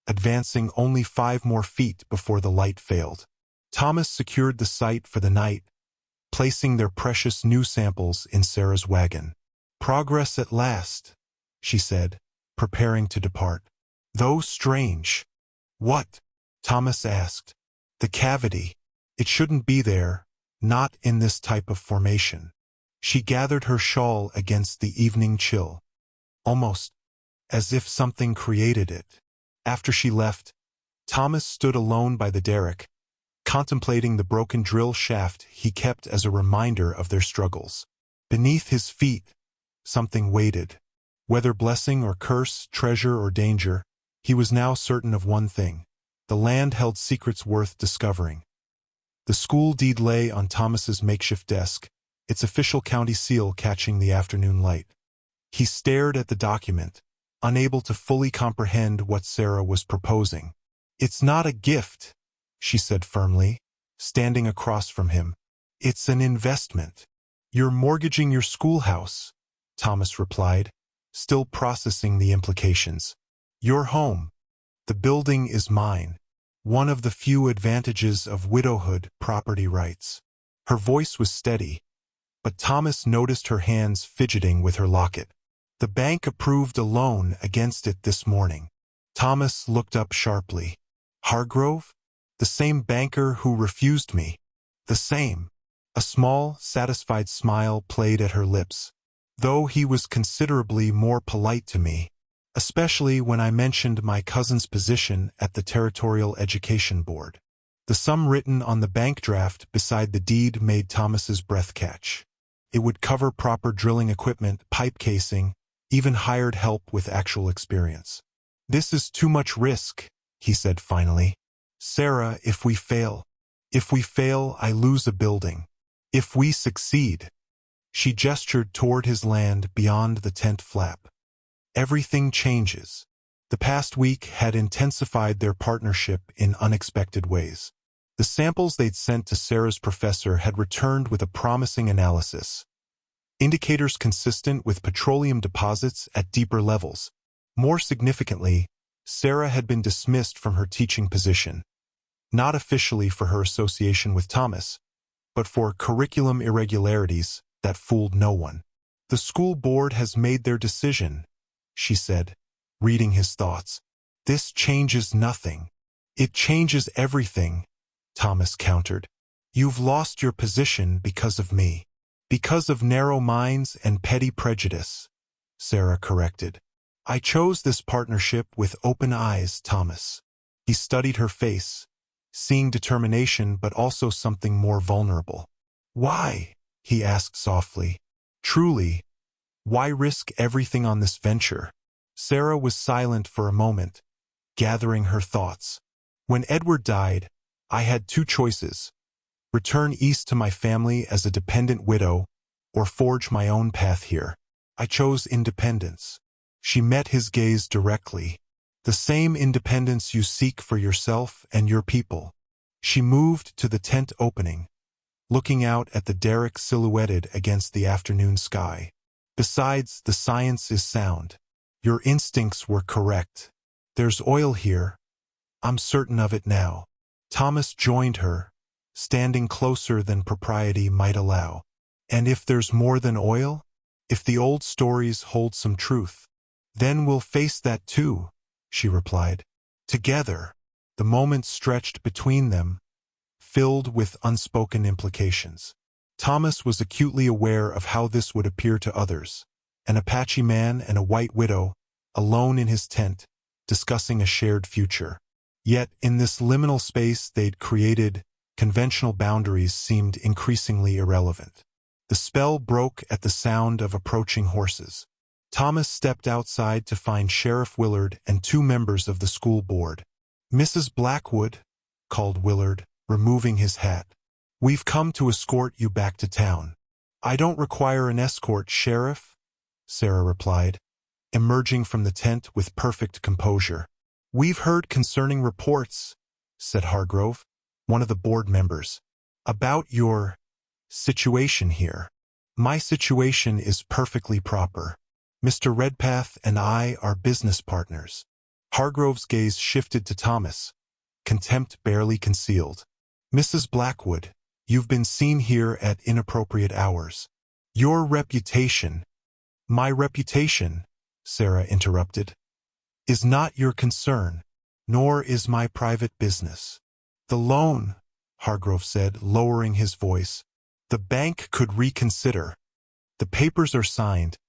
advancing only 5 more feet before the light failed. Thomas secured the site for the night, placing their precious new samples in Sarah's wagon. "Progress at last," she said, preparing to depart. "Though strange." "What?" Thomas asked. "The cavity. It shouldn't be there, not in this type of formation." She gathered her shawl against the evening chill, almost as if something created it. After she left, Thomas stood alone by the derrick, contemplating the broken drill shaft he kept as a reminder of their struggles. Beneath his feet, something waited. Whether blessing or curse, treasure or danger, he was now certain of one thing. The land held secrets worth discovering. The school deed lay on Thomas's makeshift desk, its official county seal catching the afternoon light. He stared at the document, unable to fully comprehend what Sarah was proposing. "It's not a gift," she said firmly, standing across from him. "It's an investment." "You're mortgaging your schoolhouse," Thomas replied, still processing the implications. "Your home. The building is mine. One of the few advantages of widowhood, property rights." Her voice was steady, but Thomas noticed her hands fidgeting with her locket. "The bank approved a loan against it this morning." Thomas looked up sharply. "Hargrove? The same banker who refused me?" "The same." A small, satisfied smile played at her lips. "Though he was considerably more polite to me, especially when I mentioned my cousin's position at the Territorial Education Board." The sum written on the bank draft beside the deed made Thomas's breath catch. It would cover proper drilling equipment, pipe casing, even hired help with actual experience. "This is too much risk," he said finally. "Sarah, if we fail. If we fail, I lose a building. If we succeed." She gestured toward his land beyond the tent flap. "Everything changes." The past week had intensified their partnership in unexpected ways. The samples they'd sent to Sarah's professor had returned with a promising analysis. Indicators consistent with petroleum deposits at deeper levels. More significantly, Sarah had been dismissed from her teaching position, not officially for her association with Thomas, but for curriculum irregularities that fooled no one. "The school board has made their decision," she said, reading his thoughts. "This changes nothing." "It changes everything," Thomas countered. "You've lost your position because of me." "Because of narrow minds and petty prejudice," Sarah corrected. "I chose this partnership with open eyes, Thomas." He studied her face, seeing determination but also something more vulnerable. "Why?" he asked softly. "Truly, why risk everything on this venture?" Sarah was silent for a moment, gathering her thoughts. "When Edward died, I had 2 choices. Return east to my family as a dependent widow, or forge my own path here. I chose independence." She met his gaze directly. "The same independence you seek for yourself and your people." She moved to the tent opening, looking out at the derrick silhouetted against the afternoon sky. "Besides, the science is sound. Your instincts were correct. There's oil here. I'm certain of it now." Thomas joined her, standing closer than propriety might allow. "And if there's more than oil? If the old stories hold some truth? Then we'll face that too," she replied. "Together." The moment stretched between them, filled with unspoken implications. Thomas was acutely aware of how this would appear to others. An Apache man and a white widow, alone in his tent, discussing a shared future. Yet, in this liminal space they'd created, conventional boundaries seemed increasingly irrelevant. The spell broke at the sound of approaching horses. Thomas stepped outside to find Sheriff Willard and 2 members of the school board. "Mrs. Blackwood," called Willard, removing his hat. "We've come to escort you back to town." "I don't require an escort, Sheriff," Sarah replied, emerging from the tent with perfect composure. "We've heard concerning reports," said Hargrove, one of the board members, "about your situation here. My situation is perfectly proper. Mr. Redpath and I are business partners." Hargrove's gaze shifted to Thomas, contempt barely concealed. "Mrs. Blackwood, you've been seen here at inappropriate hours. Your reputation—" "My reputation," Sarah interrupted, "is not your concern, nor is my private business." "The loan," Hargrove said, lowering his voice. "The bank could reconsider. The papers are signed."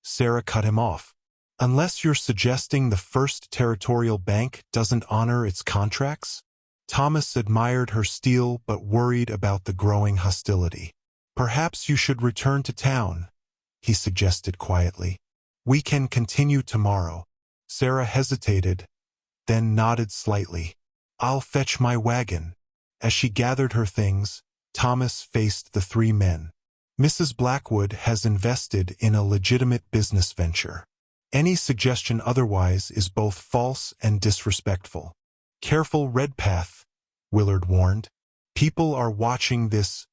Sarah cut him off. "Unless you're suggesting the First Territorial Bank doesn't honor its contracts?" Thomas admired her steel but worried about the growing hostility. "Perhaps you should return to town," he suggested quietly. "We can continue tomorrow." Sarah hesitated, then nodded slightly. "I'll fetch my wagon." As she gathered her things, Thomas faced the three men. "Mrs. Blackwood has invested in a legitimate business venture. Any suggestion otherwise is both false and disrespectful." "Careful, Redpath," Willard warned. "People are watching this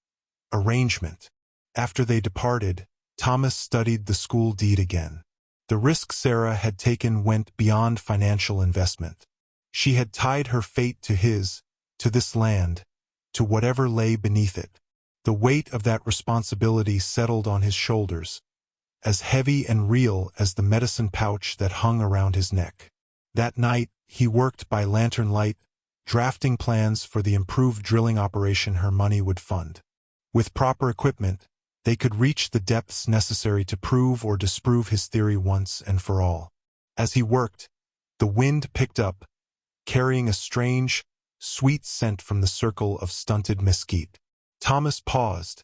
arrangement." After they departed, Thomas studied the school deed again. The risk Sarah had taken went beyond financial investment. She had tied her fate to his, to this land, to whatever lay beneath it. The weight of that responsibility settled on his shoulders, as heavy and real as the medicine pouch that hung around his neck. That night, he worked by lantern light, drafting plans for the improved drilling operation her money would fund. With proper equipment, they could reach the depths necessary to prove or disprove his theory once and for all. As he worked, the wind picked up, carrying a strange, sweet scent from the circle of stunted mesquite. Thomas paused,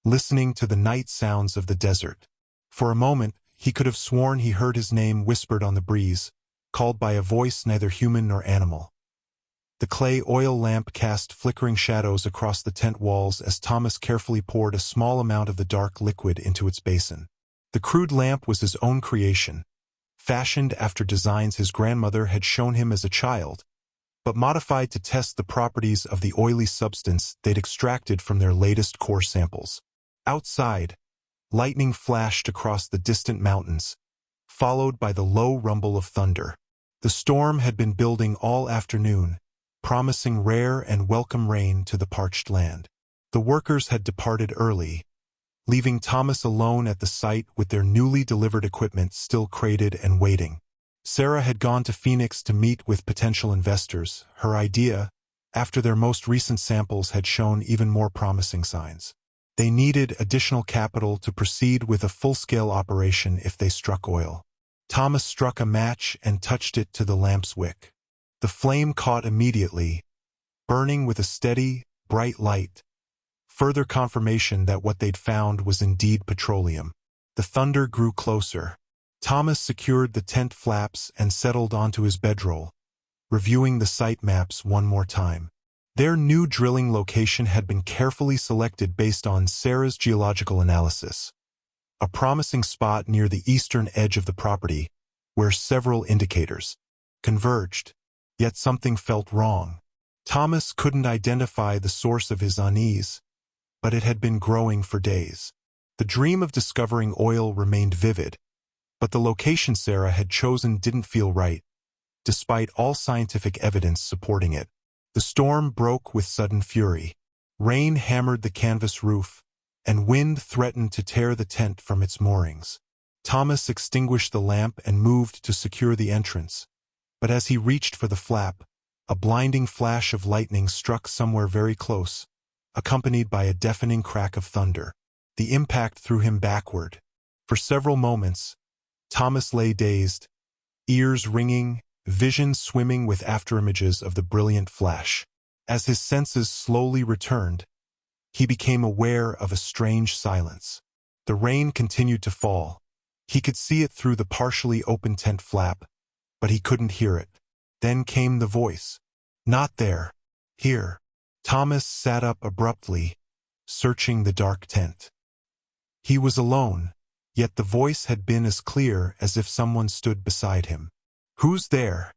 listening to the night sounds of the desert. For a moment, he could have sworn he heard his name whispered on the breeze, called by a voice neither human nor animal. The clay oil lamp cast flickering shadows across the tent walls as Thomas carefully poured a small amount of the dark liquid into its basin. The crude lamp was his own creation, fashioned after designs his grandmother had shown him as a child, but modified to test the properties of the oily substance they'd extracted from their latest core samples. Outside, lightning flashed across the distant mountains, followed by the low rumble of thunder. The storm had been building all afternoon, promising rare and welcome rain to the parched land. The workers had departed early, leaving Thomas alone at the site with their newly delivered equipment still crated and waiting. Sarah had gone to Phoenix to meet with potential investors. Her idea, after their most recent samples had shown even more promising signs. They needed additional capital to proceed with a full-scale operation if they struck oil. Thomas struck a match and touched it to the lamp's wick. The flame caught immediately, burning with a steady, bright light, further confirmation that what they'd found was indeed petroleum. The thunder grew closer. Thomas secured the tent flaps and settled onto his bedroll, reviewing the site maps one more time. Their new drilling location had been carefully selected based on Sarah's geological analysis. A promising spot near the eastern edge of the property, where several indicators converged. Yet something felt wrong. Thomas couldn't identify the source of his unease, but it had been growing for days. The dream of discovering oil remained vivid, but the location Sarah had chosen didn't feel right, despite all scientific evidence supporting it. The storm broke with sudden fury. Rain hammered the canvas roof, and wind threatened to tear the tent from its moorings. Thomas extinguished the lamp and moved to secure the entrance, but as he reached for the flap, a blinding flash of lightning struck somewhere very close, accompanied by a deafening crack of thunder. The impact threw him backward. For several moments, Thomas lay dazed, ears ringing, vision swimming with afterimages of the brilliant flash. As his senses slowly returned, he became aware of a strange silence. The rain continued to fall. He could see it through the partially open tent flap, but he couldn't hear it. Then came the voice. "Not there. Here." Thomas sat up abruptly, searching the dark tent. He was alone, yet the voice had been as clear as if someone stood beside him. "Who's there?"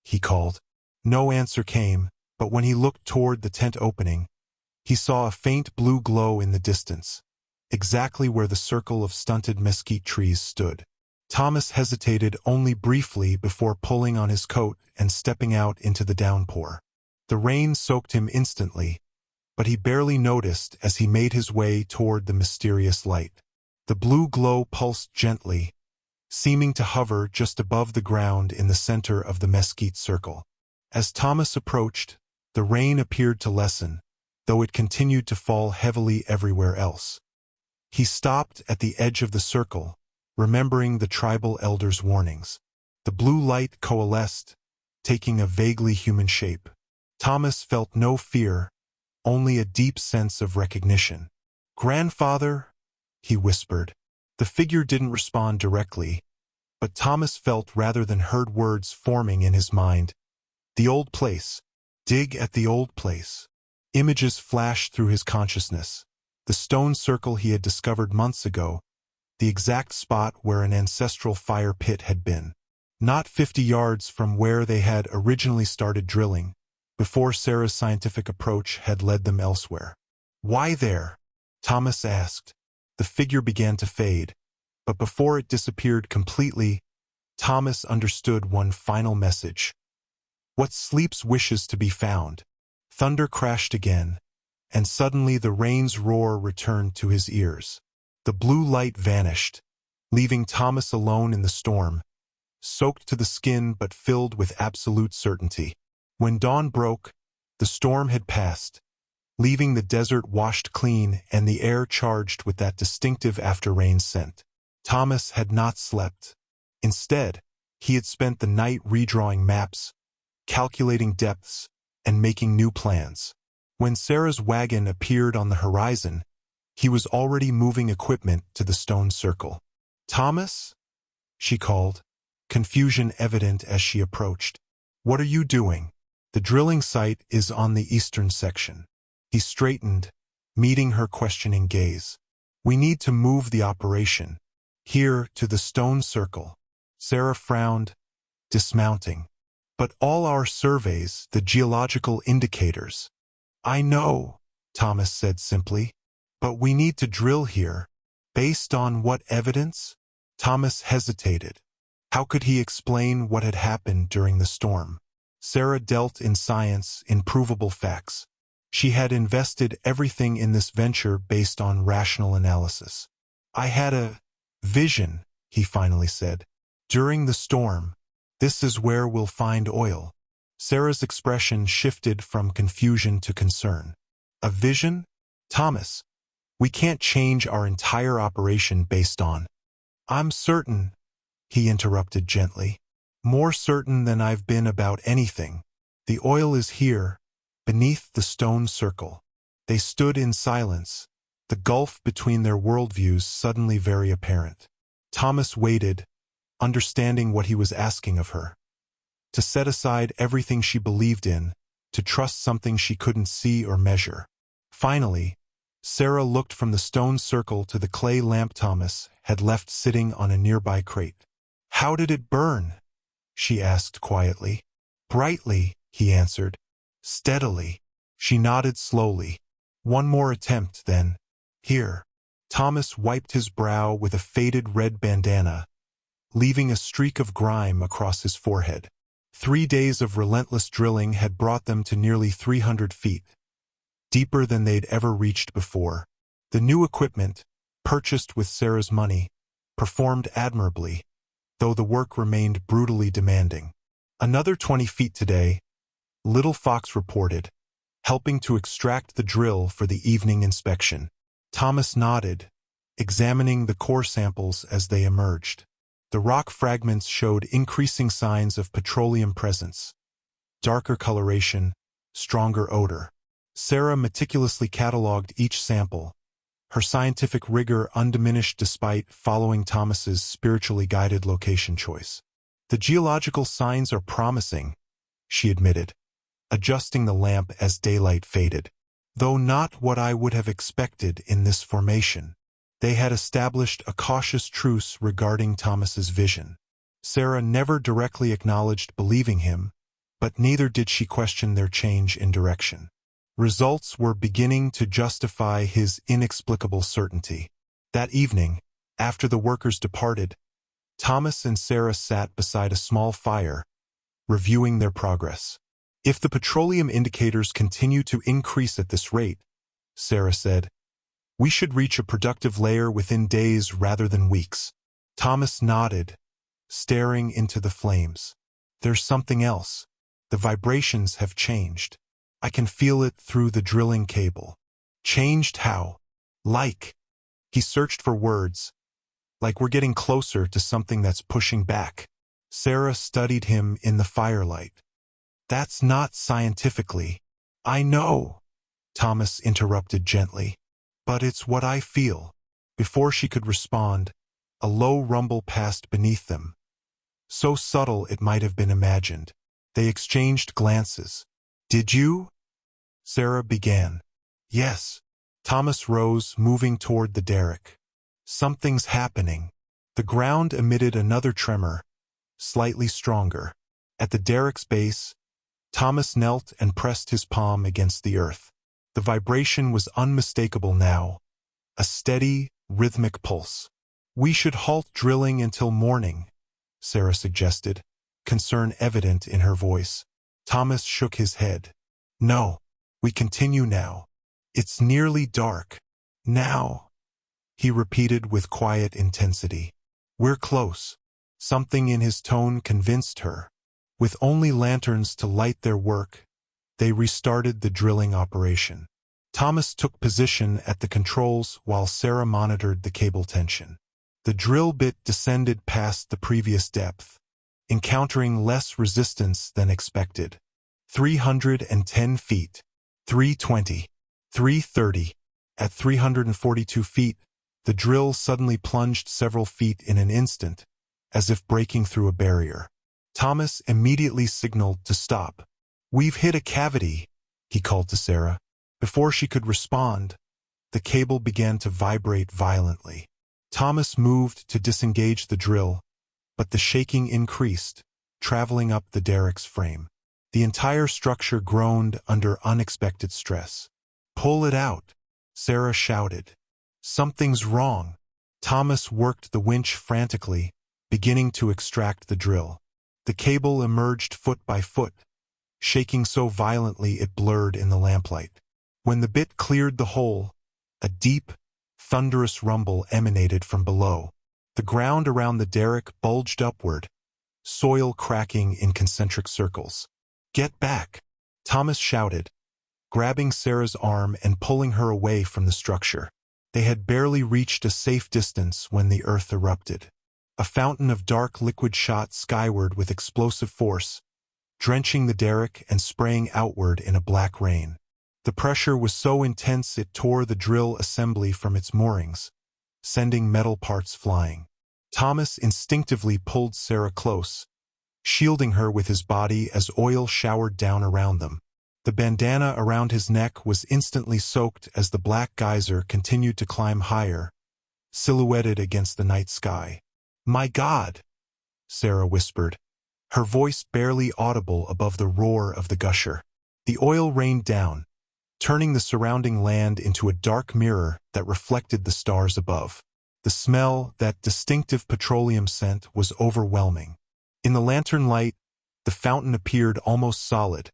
he called. No answer came, but when he looked toward the tent opening, he saw a faint blue glow in the distance, exactly where the circle of stunted mesquite trees stood. Thomas hesitated only briefly before pulling on his coat and stepping out into the downpour. The rain soaked him instantly, but he barely noticed as he made his way toward the mysterious light. The blue glow pulsed gently, seeming to hover just above the ground in the center of the mesquite circle. As Thomas approached, the rain appeared to lessen, though it continued to fall heavily everywhere else. He stopped at the edge of the circle, remembering the tribal elder's warnings. The blue light coalesced, taking a vaguely human shape. Thomas felt no fear, only a deep sense of recognition. "Grandfather," he whispered. The figure didn't respond directly, but Thomas felt rather than heard words forming in his mind. The old place. Dig at the old place. Images flashed through his consciousness. The stone circle he had discovered months ago, the exact spot where an ancestral fire pit had been. Not 50 yards from where they had originally started drilling, before Sarah's scientific approach had led them elsewhere. "Why there?" Thomas asked. The figure began to fade, but before it disappeared completely, Thomas understood one final message. What sleeps wishes to be found. Thunder crashed again, and suddenly the rain's roar returned to his ears. The blue light vanished, leaving Thomas alone in the storm, soaked to the skin but filled with absolute certainty. When dawn broke, the storm had passed, leaving the desert washed clean and the air charged with that distinctive after-rain scent. Thomas had not slept. Instead, he had spent the night redrawing maps, calculating depths, and making new plans. When Sarah's wagon appeared on the horizon, he was already moving equipment to the stone circle. "Thomas?" she called, confusion evident as she approached. "What are you doing?" "The drilling site is on the eastern section." He straightened, meeting her questioning gaze. "We need to move the operation here to the stone circle." Sarah frowned, dismounting. "But all our surveys, the geological indicators." "I know," Thomas said simply. "But we need to drill here." "Based on what evidence?" Thomas hesitated. How could he explain what had happened during the storm? Sarah dealt in science, in provable facts. She had invested everything in this venture based on rational analysis. "I had a vision," he finally said. "During the storm, this is where we'll find oil." Sarah's expression shifted from confusion to concern. "A vision? Thomas, we can't change our entire operation based on—" "I'm certain," he interrupted gently. "More certain than I've been about anything. The oil is here, beneath the stone circle." They stood in silence, the gulf between their worldviews suddenly very apparent. Thomas waited, understanding what he was asking of her. To set aside everything she believed in, to trust something she couldn't see or measure. Finally, Sarah looked from the stone circle to the clay lamp Thomas had left sitting on a nearby crate. "How did it burn?" she asked quietly. "Brightly," he answered. "Steadily." She nodded slowly. "One more attempt, then. Here." Thomas wiped his brow with a faded red bandana, leaving a streak of grime across his forehead. 3 days of relentless drilling had brought them to nearly 300 feet, deeper than they'd ever reached before. The new equipment, purchased with Sarah's money, performed admirably, though the work remained brutally demanding. "Another 20 feet today," Little Fox reported, helping to extract the drill for the evening inspection. Thomas nodded, examining the core samples as they emerged. The rock fragments showed increasing signs of petroleum presence, darker coloration, stronger odor. Sarah meticulously cataloged each sample, her scientific rigor undiminished despite following Thomas's spiritually guided location choice. "The geological signs are promising," she admitted, adjusting the lamp as daylight faded. "Though not what I would have expected in this formation." They had established a cautious truce regarding Thomas's vision. Sarah never directly acknowledged believing him, but neither did she question their change in direction. Results were beginning to justify his inexplicable certainty. That evening, after the workers departed, Thomas and Sarah sat beside a small fire, reviewing their progress. "If the petroleum indicators continue to increase at this rate," Sarah said, "we should reach a productive layer within days rather than weeks." Thomas nodded, staring into the flames. "There's something else. The vibrations have changed. I can feel it through the drilling cable." "Changed how?" "Like." He searched for words. "Like we're getting closer to something that's pushing back." Sarah studied him in the firelight. "That's not scientifically." "I know," Thomas interrupted gently. "But it's what I feel." Before she could respond, a low rumble passed beneath them. So subtle it might have been imagined. They exchanged glances. "Did you?" Sarah began. "Yes." Thomas rose, moving toward the derrick. "Something's happening." The ground emitted another tremor, slightly stronger. At the derrick's base, Thomas knelt and pressed his palm against the earth. The vibration was unmistakable now, a steady, rhythmic pulse. "We should halt drilling until morning," Sarah suggested, concern evident in her voice. Thomas shook his head. "No, we continue now. It's nearly dark. Now," he repeated with quiet intensity. "We're close." Something in his tone convinced her. With only lanterns to light their work, they restarted the drilling operation. Thomas took position at the controls while Sarah monitored the cable tension. The drill bit descended past the previous depth, encountering less resistance than expected. 310 feet, 320, 330. At 342 feet, the drill suddenly plunged several feet in an instant, as if breaking through a barrier. Thomas immediately signaled to stop. "We've hit a cavity," he called to Sarah. Before she could respond, the cable began to vibrate violently. Thomas moved to disengage the drill, but the shaking increased, traveling up the derrick's frame. The entire structure groaned under unexpected stress. "Pull it out," Sarah shouted. "Something's wrong." Thomas worked the winch frantically, beginning to extract the drill. The cable emerged foot by foot, shaking so violently it blurred in the lamplight. When the bit cleared the hole, a deep, thunderous rumble emanated from below. The ground around the derrick bulged upward, soil cracking in concentric circles. "Get back," Thomas shouted, grabbing Sarah's arm and pulling her away from the structure. They had barely reached a safe distance when the earth erupted. A fountain of dark liquid shot skyward with explosive force, drenching the derrick and spraying outward in a black rain. The pressure was so intense it tore the drill assembly from its moorings, sending metal parts flying. Thomas instinctively pulled Sarah close, shielding her with his body as oil showered down around them. The bandana around his neck was instantly soaked as the black geyser continued to climb higher, silhouetted against the night sky. "My God," Sarah whispered, her voice barely audible above the roar of the gusher. The oil rained down, turning the surrounding land into a dark mirror that reflected the stars above. The smell, that distinctive petroleum scent, was overwhelming. In the lantern light, the fountain appeared almost solid,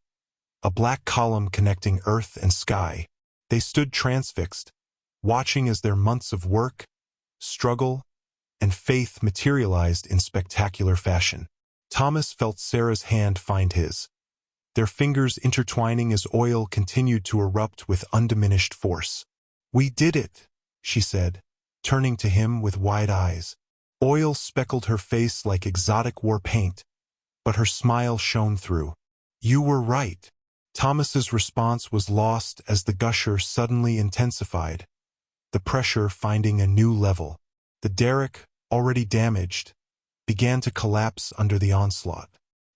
a black column connecting earth and sky. They stood transfixed, watching as their months of work, struggle, and faith materialized in spectacular fashion. Thomas felt Sarah's hand find his, their fingers intertwining as oil continued to erupt with undiminished force. "We did it," she said, turning to him with wide eyes. Oil speckled her face like exotic war paint, but her smile shone through. "You were right." Thomas's response was lost as the gusher suddenly intensified, the pressure finding a new level. The derrick, already damaged, began to collapse under the onslaught.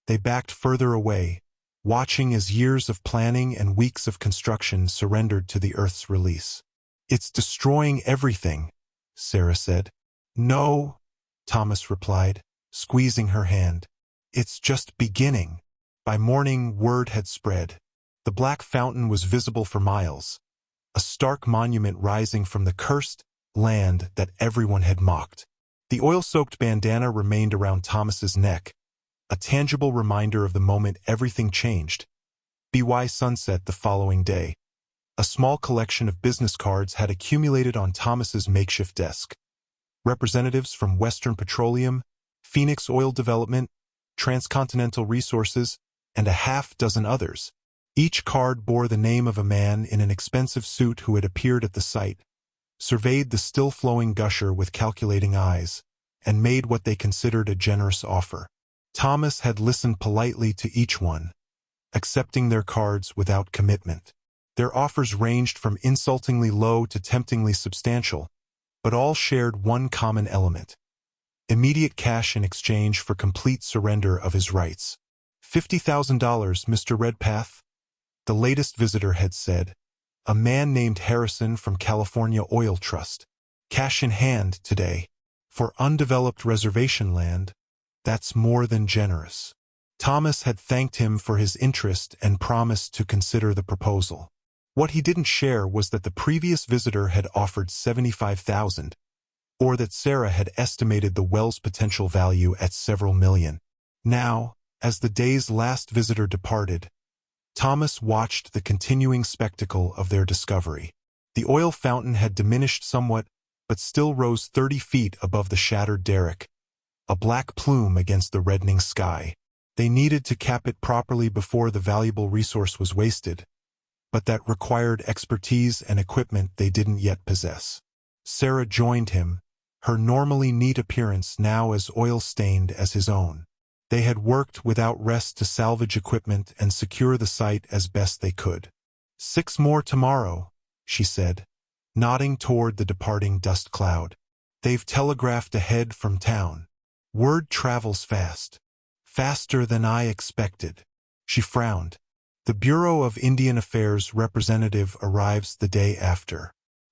They backed further away, watching as years of planning and weeks of construction surrendered to the Earth's release. "It's destroying everything," Sarah said. "No," Thomas replied, squeezing her hand. "It's just beginning." By morning, word had spread. The black fountain was visible for miles, a stark monument rising from the cursed land that everyone had mocked. The oil-soaked bandana remained around Thomas's neck, a tangible reminder of the moment everything changed. By sunset the following day, a small collection of business cards had accumulated on Thomas's makeshift desk. Representatives from Western Petroleum, Phoenix Oil Development, Transcontinental Resources, and a half-dozen others. Each card bore the name of a man in an expensive suit who had appeared at the site, surveyed the still-flowing gusher with calculating eyes, and made what they considered a generous offer. Thomas had listened politely to each one, accepting their cards without commitment. Their offers ranged from insultingly low to temptingly substantial, but all shared one common element: immediate cash in exchange for complete surrender of his rights. $50,000, Mr. Redpath, the latest visitor had said, a man named Harrison from California Oil Trust. Cash in hand today. For undeveloped reservation land, that's more than generous. Thomas had thanked him for his interest and promised to consider the proposal. What he didn't share was that the previous visitor had offered $75,000, or that Sarah had estimated the well's potential value at several million. Now, as the day's last visitor departed, Thomas watched the continuing spectacle of their discovery. The oil fountain had diminished somewhat, but still rose 30 feet above the shattered derrick, a black plume against the reddening sky. They needed to cap it properly before the valuable resource was wasted, but that required expertise and equipment they didn't yet possess. Sarah joined him, her normally neat appearance now as oil-stained as his own. They had worked without rest to salvage equipment and secure the site as best they could. 6 more tomorrow, she said, nodding toward the departing dust cloud. They've telegraphed ahead from town. Word travels fast. Faster than I expected. She frowned. The Bureau of Indian Affairs representative arrives the day after.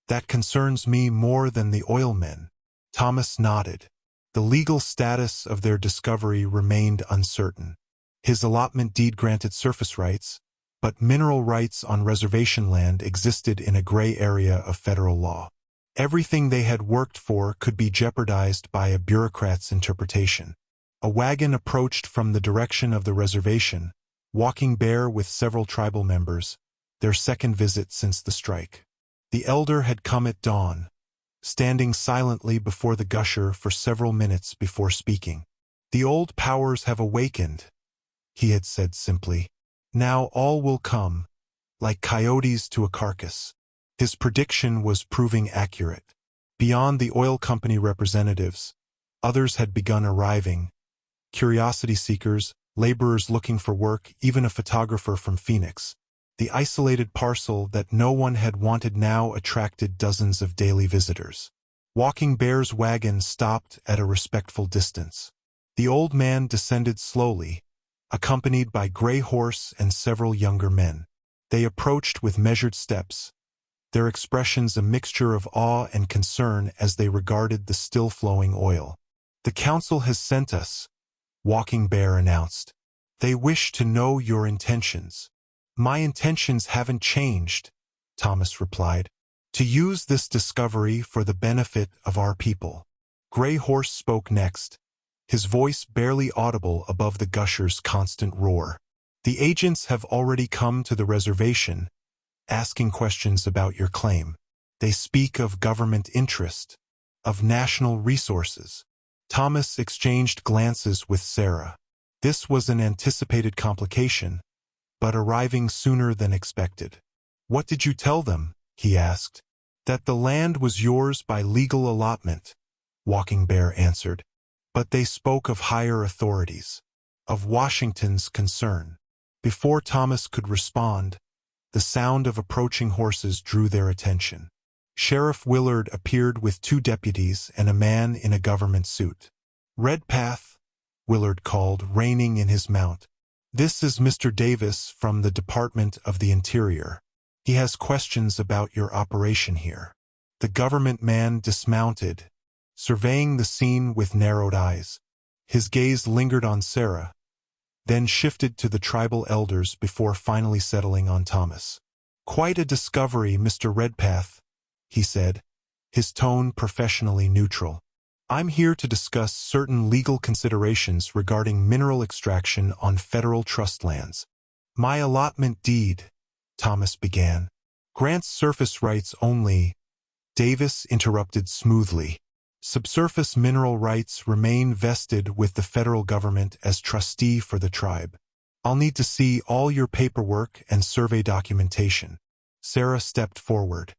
That concerns me more than the oil men. Thomas nodded. The legal status of their discovery remained uncertain. His allotment deed granted surface rights, but mineral rights on reservation land existed in a gray area of federal law. Everything they had worked for could be jeopardized by a bureaucrat's interpretation. A wagon approached from the direction of the reservation, walking bare with several tribal members, their second visit since the strike. The elder had come at dawn, standing silently before the gusher for several minutes before speaking. The old powers have awakened, he had said simply. Now all will come, like coyotes to a carcass. His prediction was proving accurate. Beyond the oil company representatives, others had begun arriving. Curiosity seekers, laborers looking for work, even a photographer from Phoenix. The isolated parcel that no one had wanted now attracted dozens of daily visitors. Walking Bear's wagon stopped at a respectful distance. The old man descended slowly, accompanied by Gray Horse and several younger men. They approached with measured steps, their expressions a mixture of awe and concern as they regarded the still-flowing oil. The council has sent us, Walking Bear announced. They wish to know your intentions. My intentions haven't changed, Thomas replied. To use this discovery for the benefit of our people. Gray Horse spoke next, his voice barely audible above the gusher's constant roar. The agents have already come to the reservation, asking questions about your claim. They speak of government interest, of national resources. Thomas exchanged glances with Sarah. This was an anticipated complication, but arriving sooner than expected. What did you tell them? He asked. That the land was yours by legal allotment, Walking Bear answered. But they spoke of higher authorities, of Washington's concern. Before Thomas could respond, the sound of approaching horses drew their attention. Sheriff Willard appeared with 2 deputies and a man in a government suit. Redpath, Willard called, reining in his mount. This is Mr. Davis from the Department of the Interior. He has questions about your operation here. The government man dismounted, surveying the scene with narrowed eyes. His gaze lingered on Sarah, then shifted to the tribal elders before finally settling on Thomas. "Quite a discovery, Mr. Redpath," he said, his tone professionally neutral. "I'm here to discuss certain legal considerations regarding mineral extraction on federal trust lands." "My allotment deed," Thomas began, "grants surface rights only," Davis interrupted smoothly. "Subsurface mineral rights remain vested with the federal government as trustee for the tribe. I'll need to see all your paperwork and survey documentation." Sarah stepped forward.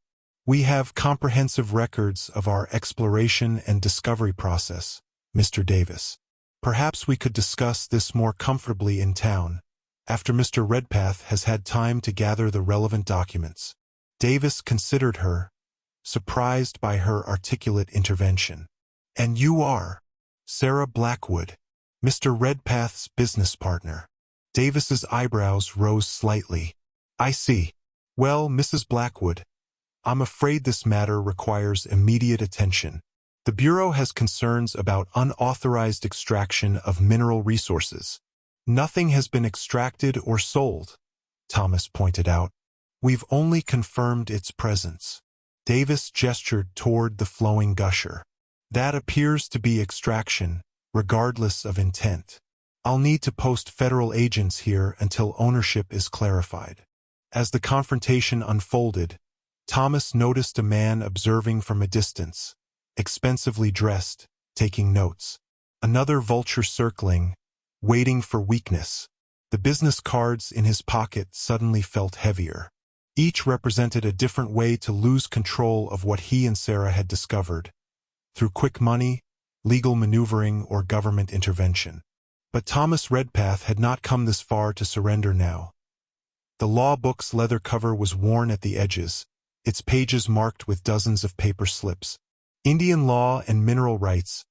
"We have comprehensive records of our exploration and discovery process, Mr. Davis. Perhaps we could discuss this more comfortably in town, after Mr. Redpath has had time to gather the relevant documents." Davis considered her, surprised by her articulate intervention. "And you are Sarah Blackwood, Mr. Redpath's business partner." Davis's eyebrows rose slightly. "I see. Well, Mrs. Blackwood, I'm afraid this matter requires immediate attention. The Bureau has concerns about unauthorized extraction of mineral resources." "Nothing has been extracted or sold," Thomas pointed out. "We've only confirmed its presence." Davis gestured toward the flowing gusher. "That appears to be extraction, regardless of intent. I'll need to post federal agents here until ownership is clarified." As the confrontation unfolded, Thomas noticed a man observing from a distance, expensively dressed, taking notes. Another vulture circling, waiting for weakness. The business cards in his pocket suddenly felt heavier. Each represented a different way to lose control of what he and Sarah had discovered, through quick money, legal maneuvering, or government intervention. But Thomas Redpath had not come this far to surrender now. The law book's leather cover was worn at the edges, its pages marked with dozens of paper slips. Indian law and mineral rights,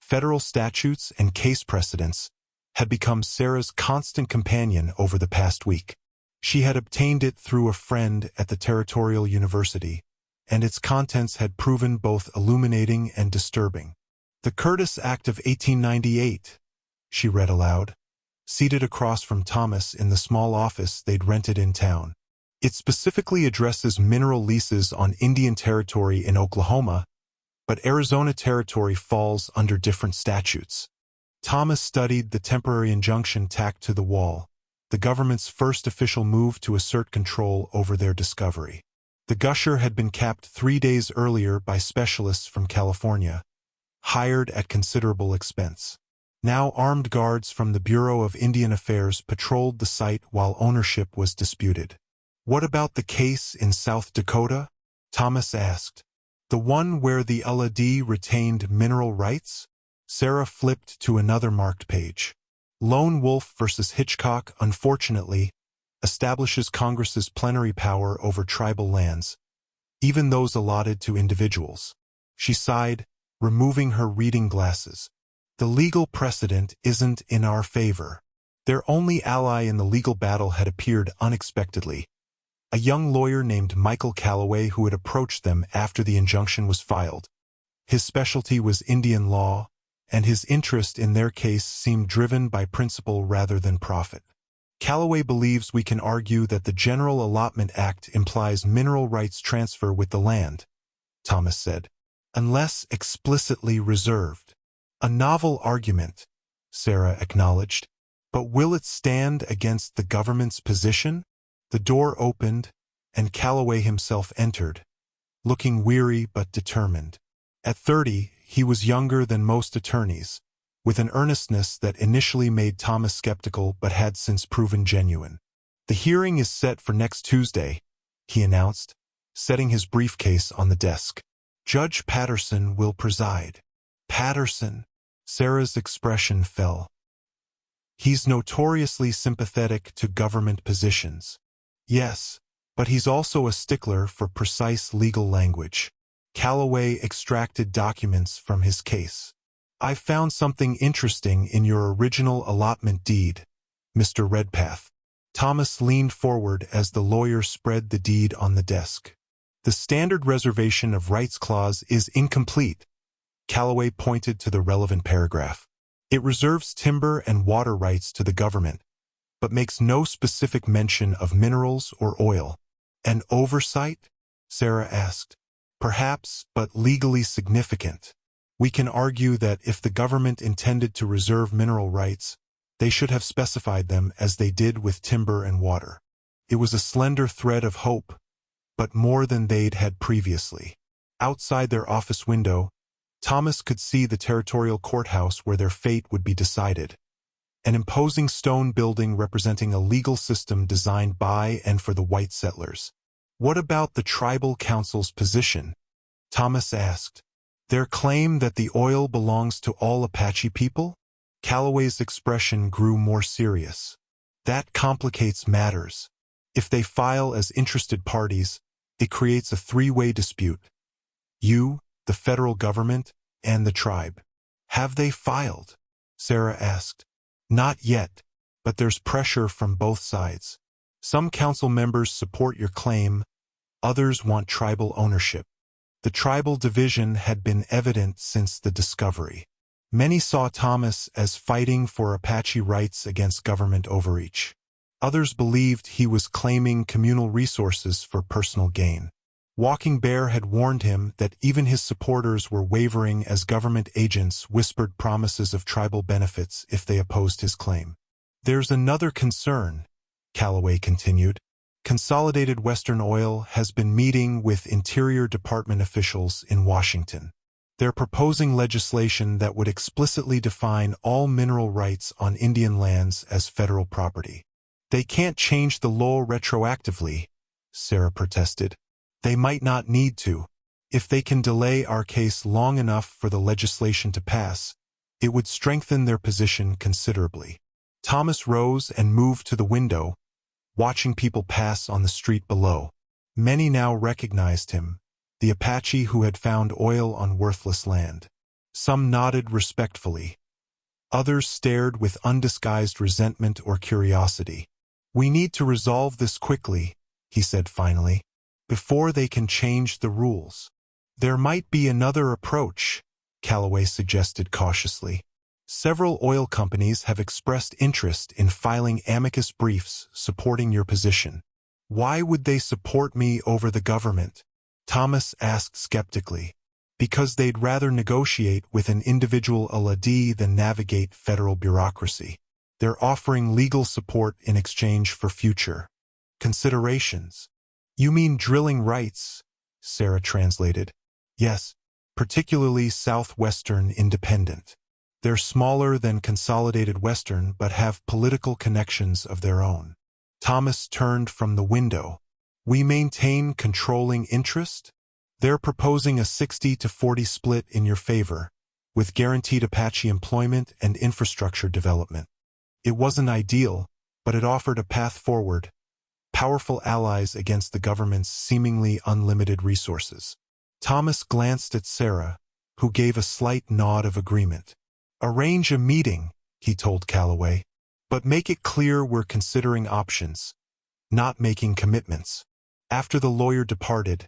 federal statutes and case precedents, had become Sarah's constant companion over the past week. She had obtained it through a friend at the Territorial University, and its contents had proven both illuminating and disturbing. "The Curtis Act of 1898, she read aloud, seated across from Thomas in the small office they'd rented in town. "It specifically addresses mineral leases on Indian territory in Oklahoma, but Arizona territory falls under different statutes." Thomas studied the temporary injunction tacked to the wall, the government's first official move to assert control over their discovery. The gusher had been capped 3 days earlier by specialists from California, hired at considerable expense. Now armed guards from the Bureau of Indian Affairs patrolled the site while ownership was disputed. "What about the case in South Dakota?" Thomas asked. "The one where the LAD retained mineral rights?" Sarah flipped to another marked page. "Lone Wolf versus Hitchcock, unfortunately, establishes Congress's plenary power over tribal lands, even those allotted to individuals." She sighed, removing her reading glasses. "The legal precedent isn't in our favor." Their only ally in the legal battle had appeared unexpectedly, a young lawyer named Michael Calloway who had approached them after the injunction was filed. His specialty was Indian law, and his interest in their case seemed driven by principle rather than profit. "Calloway believes we can argue that the General Allotment Act implies mineral rights transfer with the land," Thomas said, "unless explicitly reserved." "A novel argument," Sarah acknowledged. "But will it stand against the government's position?" The door opened, and Calloway himself entered, looking weary but determined. At 30, he was younger than most attorneys, with an earnestness that initially made Thomas skeptical but had since proven genuine. "The hearing is set for next Tuesday," he announced, setting his briefcase on the desk. "Judge Patterson will preside." "Patterson?" Sarah's expression fell. "He's notoriously sympathetic to government positions." "Yes, but he's also a stickler for precise legal language." Calloway extracted documents from his case. "I found something interesting in your original allotment deed, Mr. Redpath." Thomas leaned forward as the lawyer spread the deed on the desk. "The standard reservation of rights clause is incomplete." Calloway pointed to the relevant paragraph. It reserves timber and water rights to the government, but makes no specific mention of minerals or oil. An oversight? Sarah asked. Perhaps, but legally significant. We can argue that if the government intended to reserve mineral rights, they should have specified them as they did with timber and water. It was a slender thread of hope, but more than they'd had previously. Outside their office window, Thomas could see the territorial courthouse where their fate would be decided. An imposing stone building representing a legal system designed by and for the white settlers. What about the tribal council's position? Thomas asked. Their claim that the oil belongs to all Apache people? Calloway's expression grew more serious. That complicates matters. If they file as interested parties, it creates a three-way dispute. You, the federal government, and the tribe. Have they filed? Sarah asked. Not yet, but there's pressure from both sides. Some council members support your claim, others want tribal ownership. The tribal division had been evident since the discovery. Many saw Thomas as fighting for Apache rights against government overreach. Others believed he was claiming communal resources for personal gain. Walking Bear had warned him that even his supporters were wavering as government agents whispered promises of tribal benefits if they opposed his claim. There's another concern, Calloway continued. Consolidated Western Oil has been meeting with Interior Department officials in Washington. They're proposing legislation that would explicitly define all mineral rights on Indian lands as federal property. They can't change the law retroactively, Sarah protested. They might not need to. If they can delay our case long enough for the legislation to pass, it would strengthen their position considerably. Thomas rose and moved to the window, watching people pass on the street below. Many now recognized him, the Apache who had found oil on worthless land. Some nodded respectfully. Others stared with undisguised resentment or curiosity. We need to resolve this quickly, he said finally, before they can change the rules. There might be another approach, Calloway suggested cautiously. Several oil companies have expressed interest in filing amicus briefs supporting your position. Why would they support me over the government? Thomas asked skeptically. Because they'd rather negotiate with an individual allotment than navigate federal bureaucracy. They're offering legal support in exchange for future considerations. You mean drilling rights? Sarah translated. Yes, particularly Southwestern Independent. They're smaller than Consolidated Western but have political connections of their own. Thomas turned from the window. We maintain controlling interest? They're proposing a 60-40 split in your favor, with guaranteed Apache employment and infrastructure development. It wasn't ideal, but it offered a path forward. Powerful allies against the government's seemingly unlimited resources. Thomas glanced at Sarah, who gave a slight nod of agreement. Arrange a meeting, he told Calloway, but make it clear we're considering options, not making commitments. After the lawyer departed,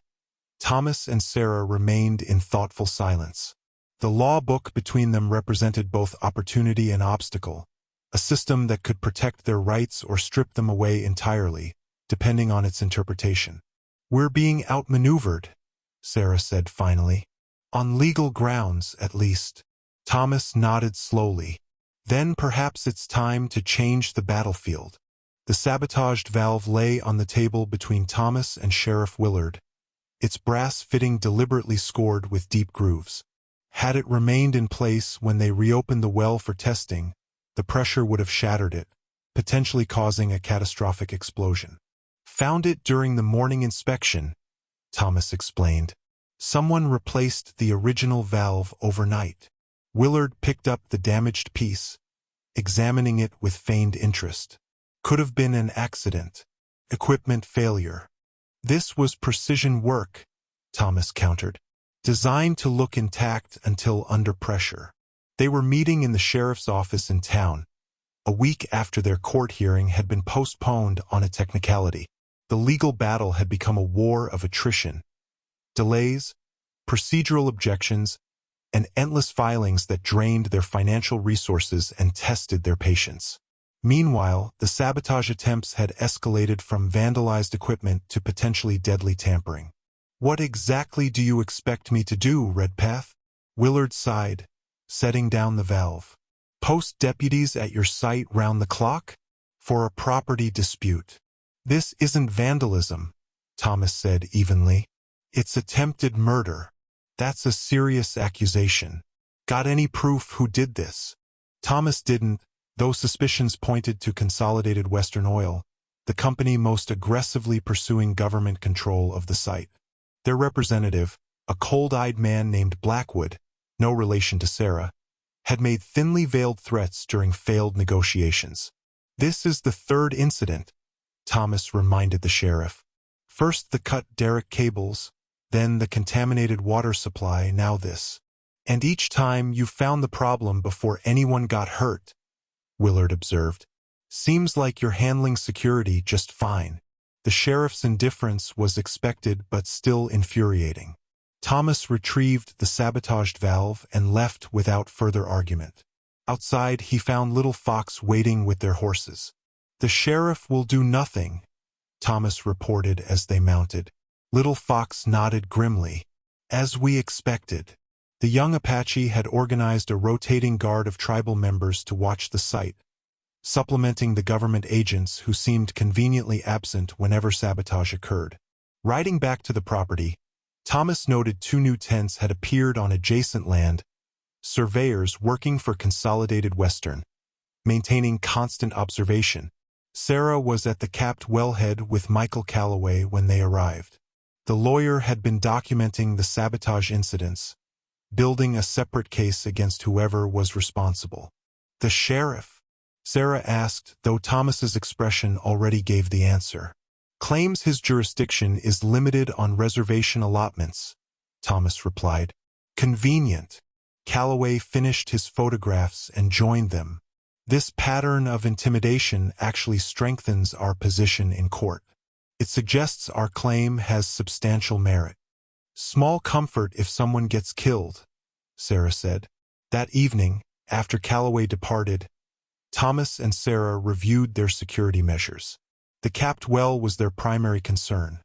Thomas and Sarah remained in thoughtful silence. The law book between them represented both opportunity and obstacle, a system that could protect their rights or strip them away entirely, depending on its interpretation. We're being outmaneuvered, Sarah said finally. On legal grounds, at least. Thomas nodded slowly. Then perhaps it's time to change the battlefield. The sabotaged valve lay on the table between Thomas and Sheriff Willard, its brass fitting deliberately scored with deep grooves. Had it remained in place when they reopened the well for testing, the pressure would have shattered it, potentially causing a catastrophic explosion. Found it during the morning inspection, Thomas explained. Someone replaced the original valve overnight. Willard picked up the damaged piece, examining it with feigned interest. Could have been an accident. Equipment failure. This was precision work, Thomas countered. Designed to look intact until under pressure. They were meeting in the sheriff's office in town, a week after their court hearing had been postponed on a technicality. The legal battle had become a war of attrition. Delays, procedural objections, and endless filings that drained their financial resources and tested their patience. Meanwhile, the sabotage attempts had escalated from vandalized equipment to potentially deadly tampering. "What exactly do you expect me to do, Redpath?" Willard sighed, setting down the valve. "Post deputies at your site round the clock? For a property dispute." "This isn't vandalism," Thomas said evenly. "It's attempted murder. That's a serious accusation. Got any proof who did this?" Thomas didn't, though suspicions pointed to Consolidated Western Oil, the company most aggressively pursuing government control of the site. Their representative, a cold-eyed man named Blackwood, no relation to Sarah, had made thinly veiled threats during failed negotiations. "This is the third incident," Thomas reminded the sheriff. "First the cut derrick cables, then the contaminated water supply, now this. And each time you found the problem before anyone got hurt," Willard observed. "Seems like you're handling security just fine." The sheriff's indifference was expected but still infuriating. Thomas retrieved the sabotaged valve and left without further argument. Outside, he found Little Fox waiting with their horses. "The sheriff will do nothing," Thomas reported as they mounted. Little Fox nodded grimly. "As we expected." The young Apache had organized a rotating guard of tribal members to watch the site, supplementing the government agents who seemed conveniently absent whenever sabotage occurred. Riding back to the property, Thomas noted 2 new tents had appeared on adjacent land, surveyors working for Consolidated Western, maintaining constant observation. Sarah was at the capped wellhead with Michael Calloway when they arrived. The lawyer had been documenting the sabotage incidents, building a separate case against whoever was responsible. "The sheriff?" Sarah asked, though Thomas's expression already gave the answer. "Claims his jurisdiction is limited on reservation allotments," Thomas replied. "Convenient." Calloway finished his photographs and joined them. "This pattern of intimidation actually strengthens our position in court. It suggests our claim has substantial merit." "Small comfort if someone gets killed," Sarah said. That evening, after Calloway departed, Thomas and Sarah reviewed their security measures. The capped well was their primary concern.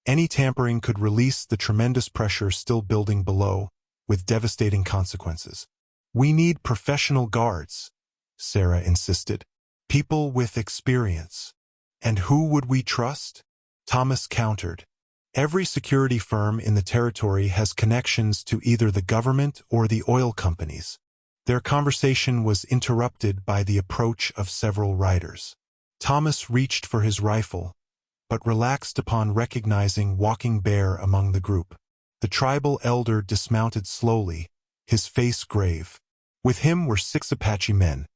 Any tampering could release the tremendous pressure still building below, with devastating consequences. "We need professional guards," Sarah insisted. "People with experience." "And who would we trust?" Thomas countered. "Every security firm in the territory has connections to either the government or the oil companies." Their conversation was interrupted by the approach of several riders. Thomas reached for his rifle, but relaxed upon recognizing Walking Bear among the group. The tribal elder dismounted slowly, his face grave. With him were 6 Apache men,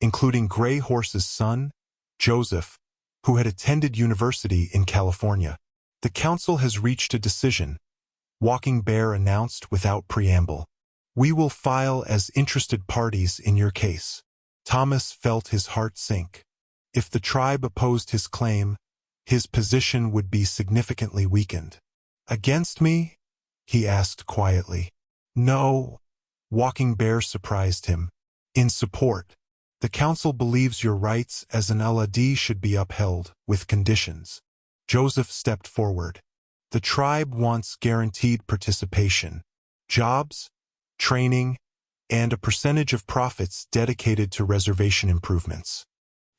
including Gray Horse's son, Joseph, who had attended university in California. "The council has reached a decision," Walking Bear announced without preamble. "We will file as interested parties in your case." Thomas felt his heart sink. If the tribe opposed his claim, his position would be significantly weakened. "Against me?" he asked quietly. "No," Walking Bear surprised him. "In support. The council believes your rights as an LAD should be upheld, with conditions." Joseph stepped forward. "The tribe wants guaranteed participation, jobs, training, and a percentage of profits dedicated to reservation improvements."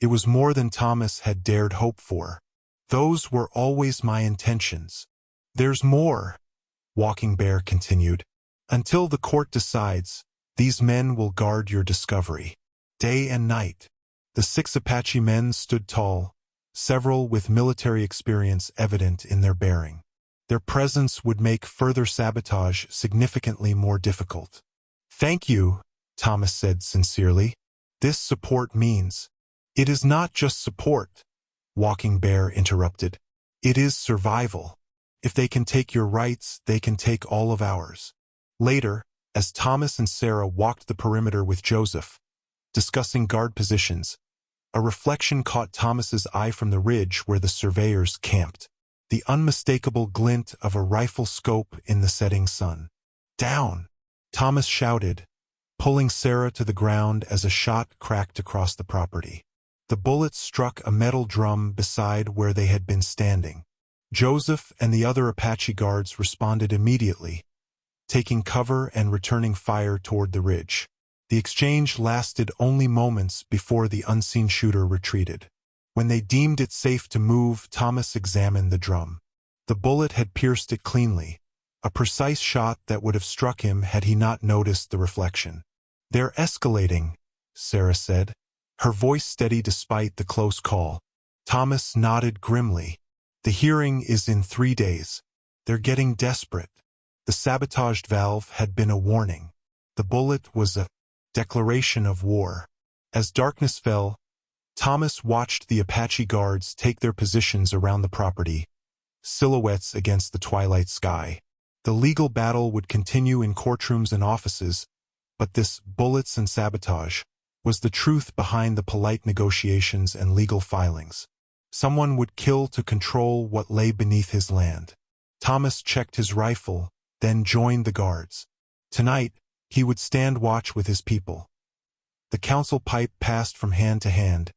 It was more than Thomas had dared hope for. "Those were always my intentions." "There's more," Walking Bear continued. "Until the court decides, these men will guard your discovery, day and night." The 6 Apache men stood tall, several with military experience evident in their bearing. Their presence would make further sabotage significantly more difficult. "Thank you," Thomas said sincerely. "This support means—" "It is not just support," Walking Bear interrupted. "It is survival. If they can take your rights, they can take all of ours." Later, as Thomas and Sarah walked the perimeter with Joseph, discussing guard positions, a reflection caught Thomas's eye from the ridge where the surveyors camped. The unmistakable glint of a rifle scope in the setting sun. "Down!" Thomas shouted, pulling Sarah to the ground as a shot cracked across the property. The bullet struck a metal drum beside where they had been standing. Joseph and the other Apache guards responded immediately, taking cover and returning fire toward the ridge. The exchange lasted only moments before the unseen shooter retreated. When they deemed it safe to move, Thomas examined the drum. The bullet had pierced it cleanly, a precise shot that would have struck him had he not noticed the reflection. "They're escalating," Sarah said, her voice steady despite the close call. Thomas nodded grimly. "The hearing is in 3 days. They're getting desperate." The sabotaged valve had been a warning. The bullet was a declaration of war. As darkness fell, Thomas watched the Apache guards take their positions around the property, silhouettes against the twilight sky. The legal battle would continue in courtrooms and offices, but this bullets and sabotage was the truth behind the polite negotiations and legal filings. Someone would kill to control what lay beneath his land. Thomas checked his rifle, then joined the guards. Tonight, he would stand watch with his people. The council pipe passed from hand to hand,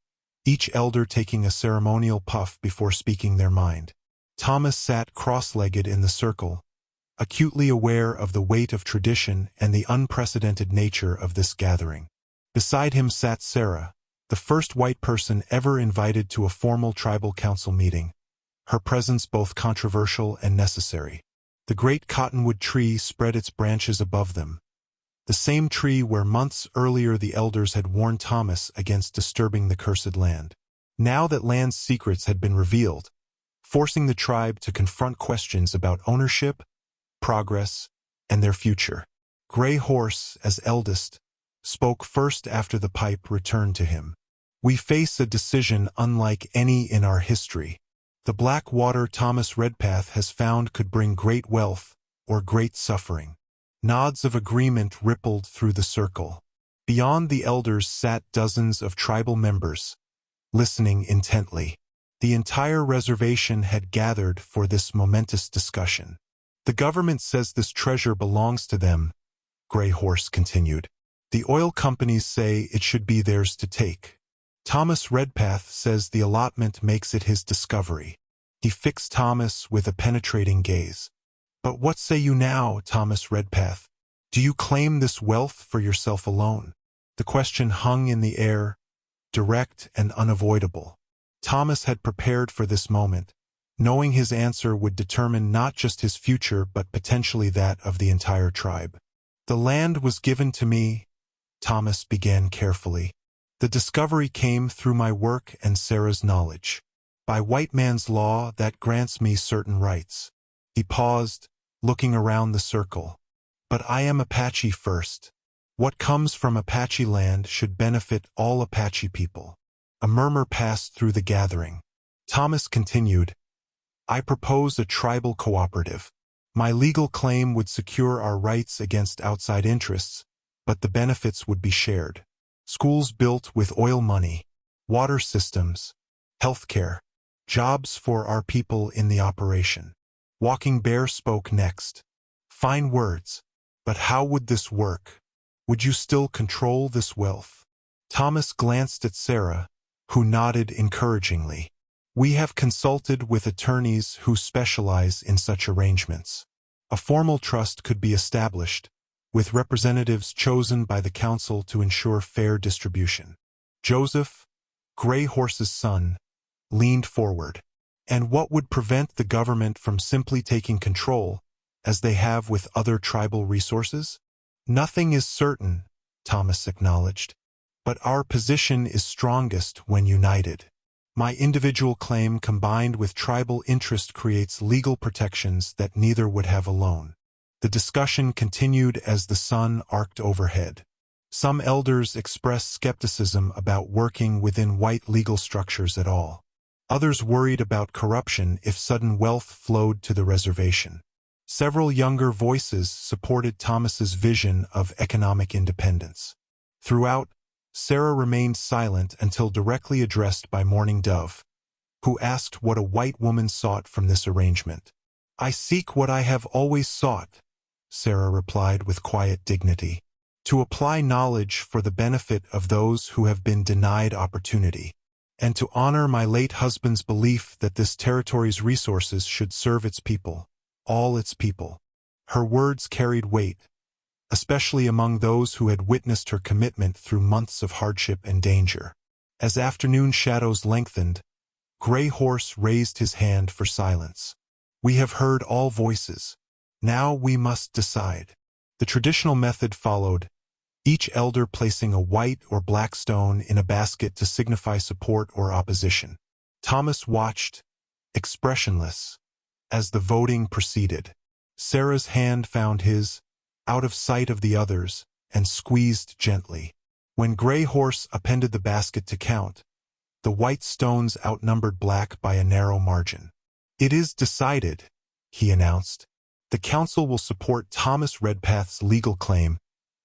each elder taking a ceremonial puff before speaking their mind. Thomas sat cross-legged in the circle, acutely aware of the weight of tradition and the unprecedented nature of this gathering. Beside him sat Sarah, the first white person ever invited to a formal tribal council meeting, her presence both controversial and necessary. The great cottonwood tree spread its branches above them, the same tree where months earlier the elders had warned Thomas against disturbing the cursed land. Now that land's secrets had been revealed, forcing the tribe to confront questions about ownership, progress, and their future. Gray Horse, as eldest, spoke first after the pipe returned to him. "We face a decision unlike any in our history. The black water Thomas Redpath has found could bring great wealth or great suffering." Nods of agreement rippled through the circle. Beyond the elders sat dozens of tribal members, listening intently. The entire reservation had gathered for this momentous discussion. "The government says this treasure belongs to them," Gray Horse continued. "The oil companies say it should be theirs to take. Thomas Redpath says the allotment makes it his discovery." He fixed Thomas with a penetrating gaze. "But what say you now, Thomas Redpath? Do you claim this wealth for yourself alone?" The question hung in the air, direct and unavoidable. Thomas had prepared for this moment, knowing his answer would determine not just his future but potentially that of the entire tribe. "The land was given to me," Thomas began carefully. "The discovery came through my work and Sarah's knowledge. By white man's law, that grants me certain rights." He paused, looking around the circle. "But I am Apache first. What comes from Apache land should benefit all Apache people." A murmur passed through the gathering. Thomas continued, "I propose a tribal cooperative. My legal claim would secure our rights against outside interests, but the benefits would be shared. Schools built with oil money, water systems, healthcare, jobs for our people in the operation." Walking Bear spoke next. "Fine words. But how would this work? Would you still control this wealth?" Thomas glanced at Sarah, who nodded encouragingly. "We have consulted with attorneys who specialize in such arrangements. A formal trust could be established, with representatives chosen by the council to ensure fair distribution." Joseph, Gray Horse's son, leaned forward. "And what would prevent the government from simply taking control, as they have with other tribal resources?" "Nothing is certain," Thomas acknowledged. "But our position is strongest when united. My individual claim combined with tribal interest creates legal protections that neither would have alone." The discussion continued as the sun arced overhead. Some elders expressed skepticism about working within white legal structures at all. Others worried about corruption if sudden wealth flowed to the reservation. Several younger voices supported Thomas's vision of economic independence. Throughout, Sarah remained silent until directly addressed by Mourning Dove, who asked what a white woman sought from this arrangement. "I seek what I have always sought," Sarah replied with quiet dignity. To apply knowledge for the benefit of those who have been denied opportunity, and to honor my late husband's belief that this territory's resources should serve its people, all its people. Her words carried weight, especially among those who had witnessed her commitment through months of hardship and danger. As afternoon shadows lengthened, Gray Horse raised his hand for silence. We have heard all voices. Now we must decide. The traditional method followed, each elder placing a white or black stone in a basket to signify support or opposition. Thomas watched, expressionless, as the voting proceeded. Sarah's hand found his, out of sight of the others, and squeezed gently. When Gray Horse appended the basket to count, the white stones outnumbered black by a narrow margin. It is decided, he announced. The council will support Thomas Redpath's legal claim,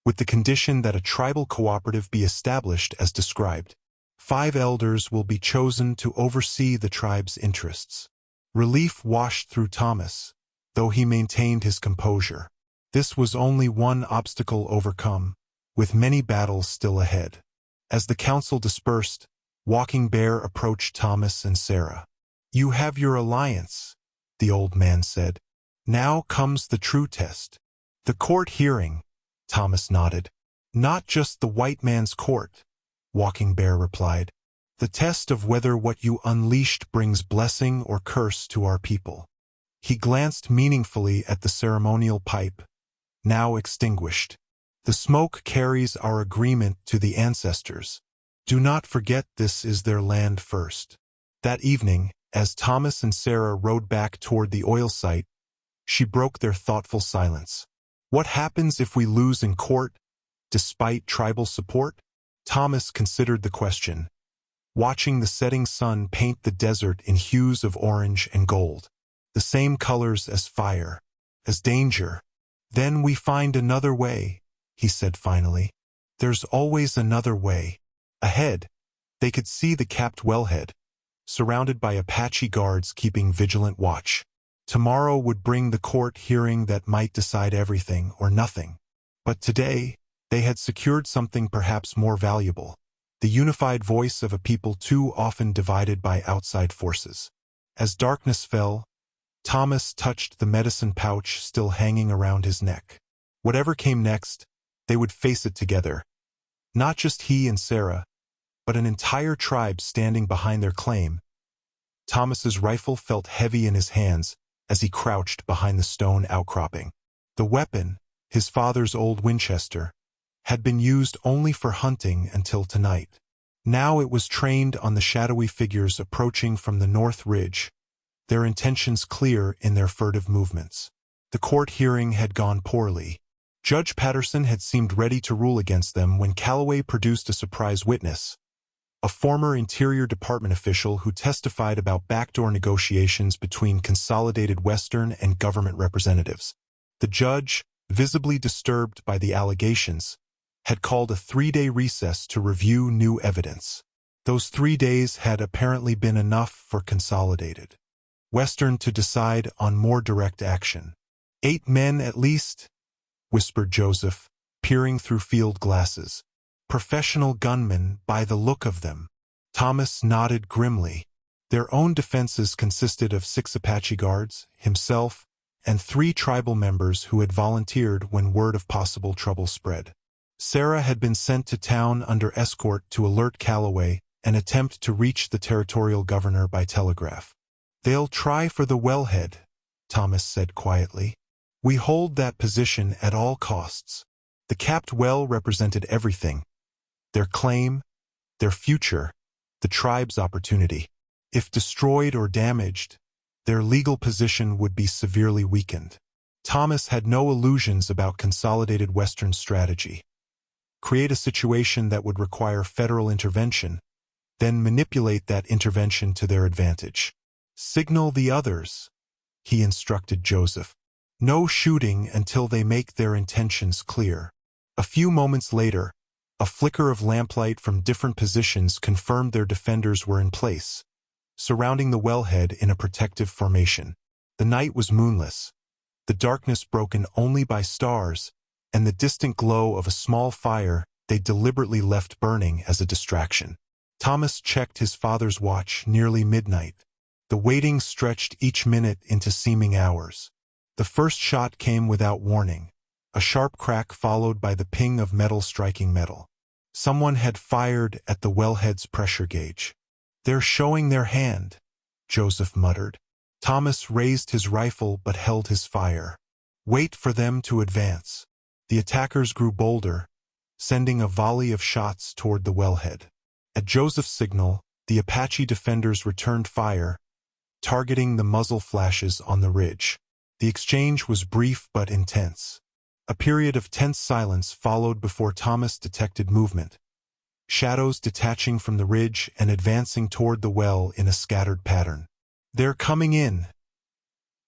with the condition that a tribal cooperative be established as described. 5 elders will be chosen to oversee the tribe's interests. Relief washed through Thomas, though he maintained his composure. This was only one obstacle overcome, with many battles still ahead. As the council dispersed, Walking Bear approached Thomas and Sarah. You have your alliance, the old man said. Now comes the true test. The court hearing, Thomas nodded. Not just the white man's court, Walking Bear replied. The test of whether what you unleashed brings blessing or curse to our people. He glanced meaningfully at the ceremonial pipe, now extinguished. The smoke carries our agreement to the ancestors. Do not forget this is their land first. That evening, as Thomas and Sarah rode back toward the oil site, she broke their thoughtful silence. What happens if we lose in court, despite tribal support? Thomas considered the question, watching the setting sun paint the desert in hues of orange and gold, the same colors as fire, as danger. Then we find another way, he said finally. There's always another way. Ahead, they could see the capped wellhead, surrounded by Apache guards keeping vigilant watch. Tomorrow would bring the court hearing that might decide everything or nothing. But today, they had secured something perhaps more valuable, the unified voice of a people too often divided by outside forces. As darkness fell, Thomas touched the medicine pouch still hanging around his neck. Whatever came next, they would face it together. Not just he and Sarah, but an entire tribe standing behind their claim. Thomas's rifle felt heavy in his hands as he crouched behind the stone outcropping. The weapon, his father's old Winchester, had been used only for hunting until tonight. Now it was trained on the shadowy figures approaching from the north ridge, their intentions clear in their furtive movements. The court hearing had gone poorly. Judge Patterson had seemed ready to rule against them when Calloway produced a surprise witness, a former Interior Department official who testified about backdoor negotiations between Consolidated Western and government representatives. The judge, visibly disturbed by the allegations, had called a 3-day recess to review new evidence. Those 3 days had apparently been enough for Consolidated Western to decide on more direct action. 8 men at least, whispered Joseph, peering through field glasses. Professional gunmen by the look of them. Thomas nodded grimly. Their own defenses consisted of 6 Apache guards, himself, and 3 tribal members who had volunteered when word of possible trouble spread. Sarah had been sent to town under escort to alert Calloway and attempt to reach the territorial governor by telegraph. They'll try for the wellhead, Thomas said quietly. We hold that position at all costs. The capped well represented everything. Their claim, their future, the tribe's opportunity. If destroyed or damaged, their legal position would be severely weakened. Thomas had no illusions about Consolidated Western's strategy. Create a situation that would require federal intervention, then manipulate that intervention to their advantage. Signal the others, he instructed Joseph. No shooting until they make their intentions clear. A few moments later, a flicker of lamplight from different positions confirmed their defenders were in place, surrounding the wellhead in a protective formation. The night was moonless, the darkness broken only by stars, and the distant glow of a small fire they deliberately left burning as a distraction. Thomas checked his father's watch, nearly midnight. The waiting stretched each minute into seeming hours. The first shot came without warning, a sharp crack followed by the ping of metal striking metal. Someone had fired at the wellhead's pressure gauge. "They're showing their hand," Joseph muttered. Thomas raised his rifle but held his fire. "Wait for them to advance." The attackers grew bolder, sending a volley of shots toward the wellhead. At Joseph's signal, the Apache defenders returned fire, targeting the muzzle flashes on the ridge. The exchange was brief but intense. A period of tense silence followed before Thomas detected movement, shadows detaching from the ridge and advancing toward the well in a scattered pattern. "They're coming in,"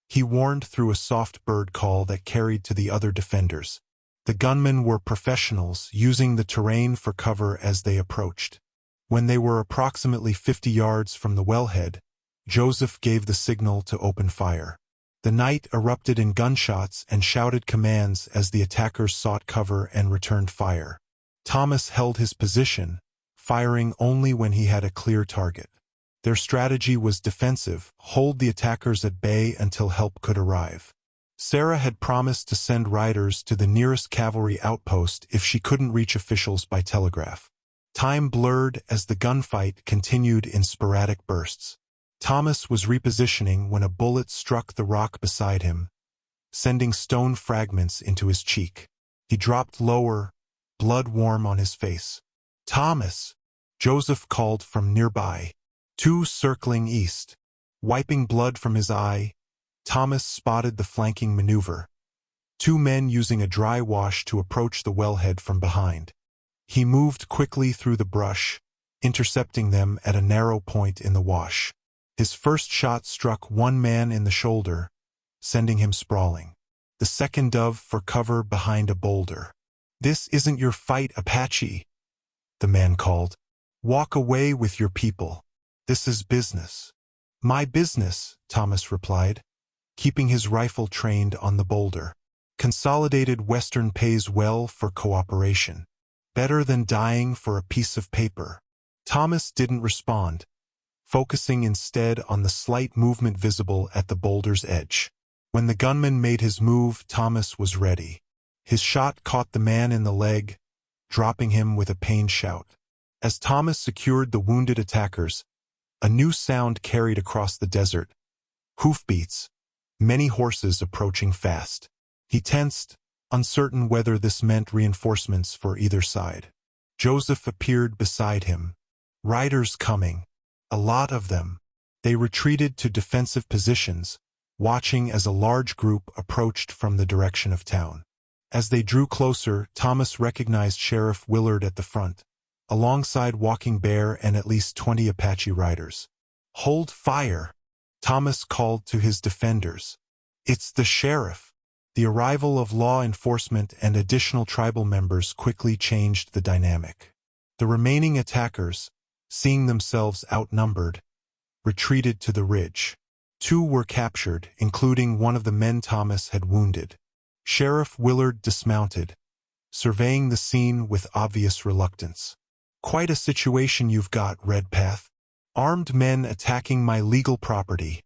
he warned through a soft bird call that carried to the other defenders. The gunmen were professionals, using the terrain for cover as they approached. When they were approximately 50 yards from the wellhead, Joseph gave the signal to open fire. The night erupted in gunshots and shouted commands as the attackers sought cover and returned fire. Thomas held his position, firing only when he had a clear target. Their strategy was defensive, hold the attackers at bay until help could arrive. Sarah had promised to send riders to the nearest cavalry outpost if she couldn't reach officials by telegraph. Time blurred as the gunfight continued in sporadic bursts. Thomas was repositioning when a bullet struck the rock beside him, sending stone fragments into his cheek. He dropped lower, blood warm on his face. "Thomas!" Joseph called from nearby. Two circling east. Wiping blood from his eye, Thomas spotted the flanking maneuver. Two men using a dry wash to approach the wellhead from behind. He moved quickly through the brush, intercepting them at a narrow point in the wash. His first shot struck one man in the shoulder, sending him sprawling. The second dove for cover behind a boulder. "This isn't your fight, Apache," the man called. "Walk away with your people. This is business." "My business," Thomas replied, keeping his rifle trained on the boulder. Consolidated Western pays well for cooperation. Better than dying for a piece of paper. Thomas didn't respond, focusing instead on the slight movement visible at the boulder's edge. When the gunman made his move, Thomas was ready. His shot caught the man in the leg, dropping him with a pained shout. As Thomas secured the wounded attackers, a new sound carried across the desert. Hoofbeats, many horses approaching fast. He tensed, uncertain whether this meant reinforcements for either side. Joseph appeared beside him. Riders coming. A lot of them. They retreated to defensive positions, watching as a large group approached from the direction of town. As they drew closer, Thomas recognized Sheriff Willard at the front, alongside Walking Bear and at least 20 Apache riders. "Hold fire!" Thomas called to his defenders. "It's the sheriff." The arrival of law enforcement and additional tribal members quickly changed the dynamic. The remaining attackers, seeing themselves outnumbered, retreated to the ridge. Two were captured, including one of the men Thomas had wounded. Sheriff Willard dismounted, surveying the scene with obvious reluctance. "Quite a situation you've got, Redpath. Armed men attacking my legal property,"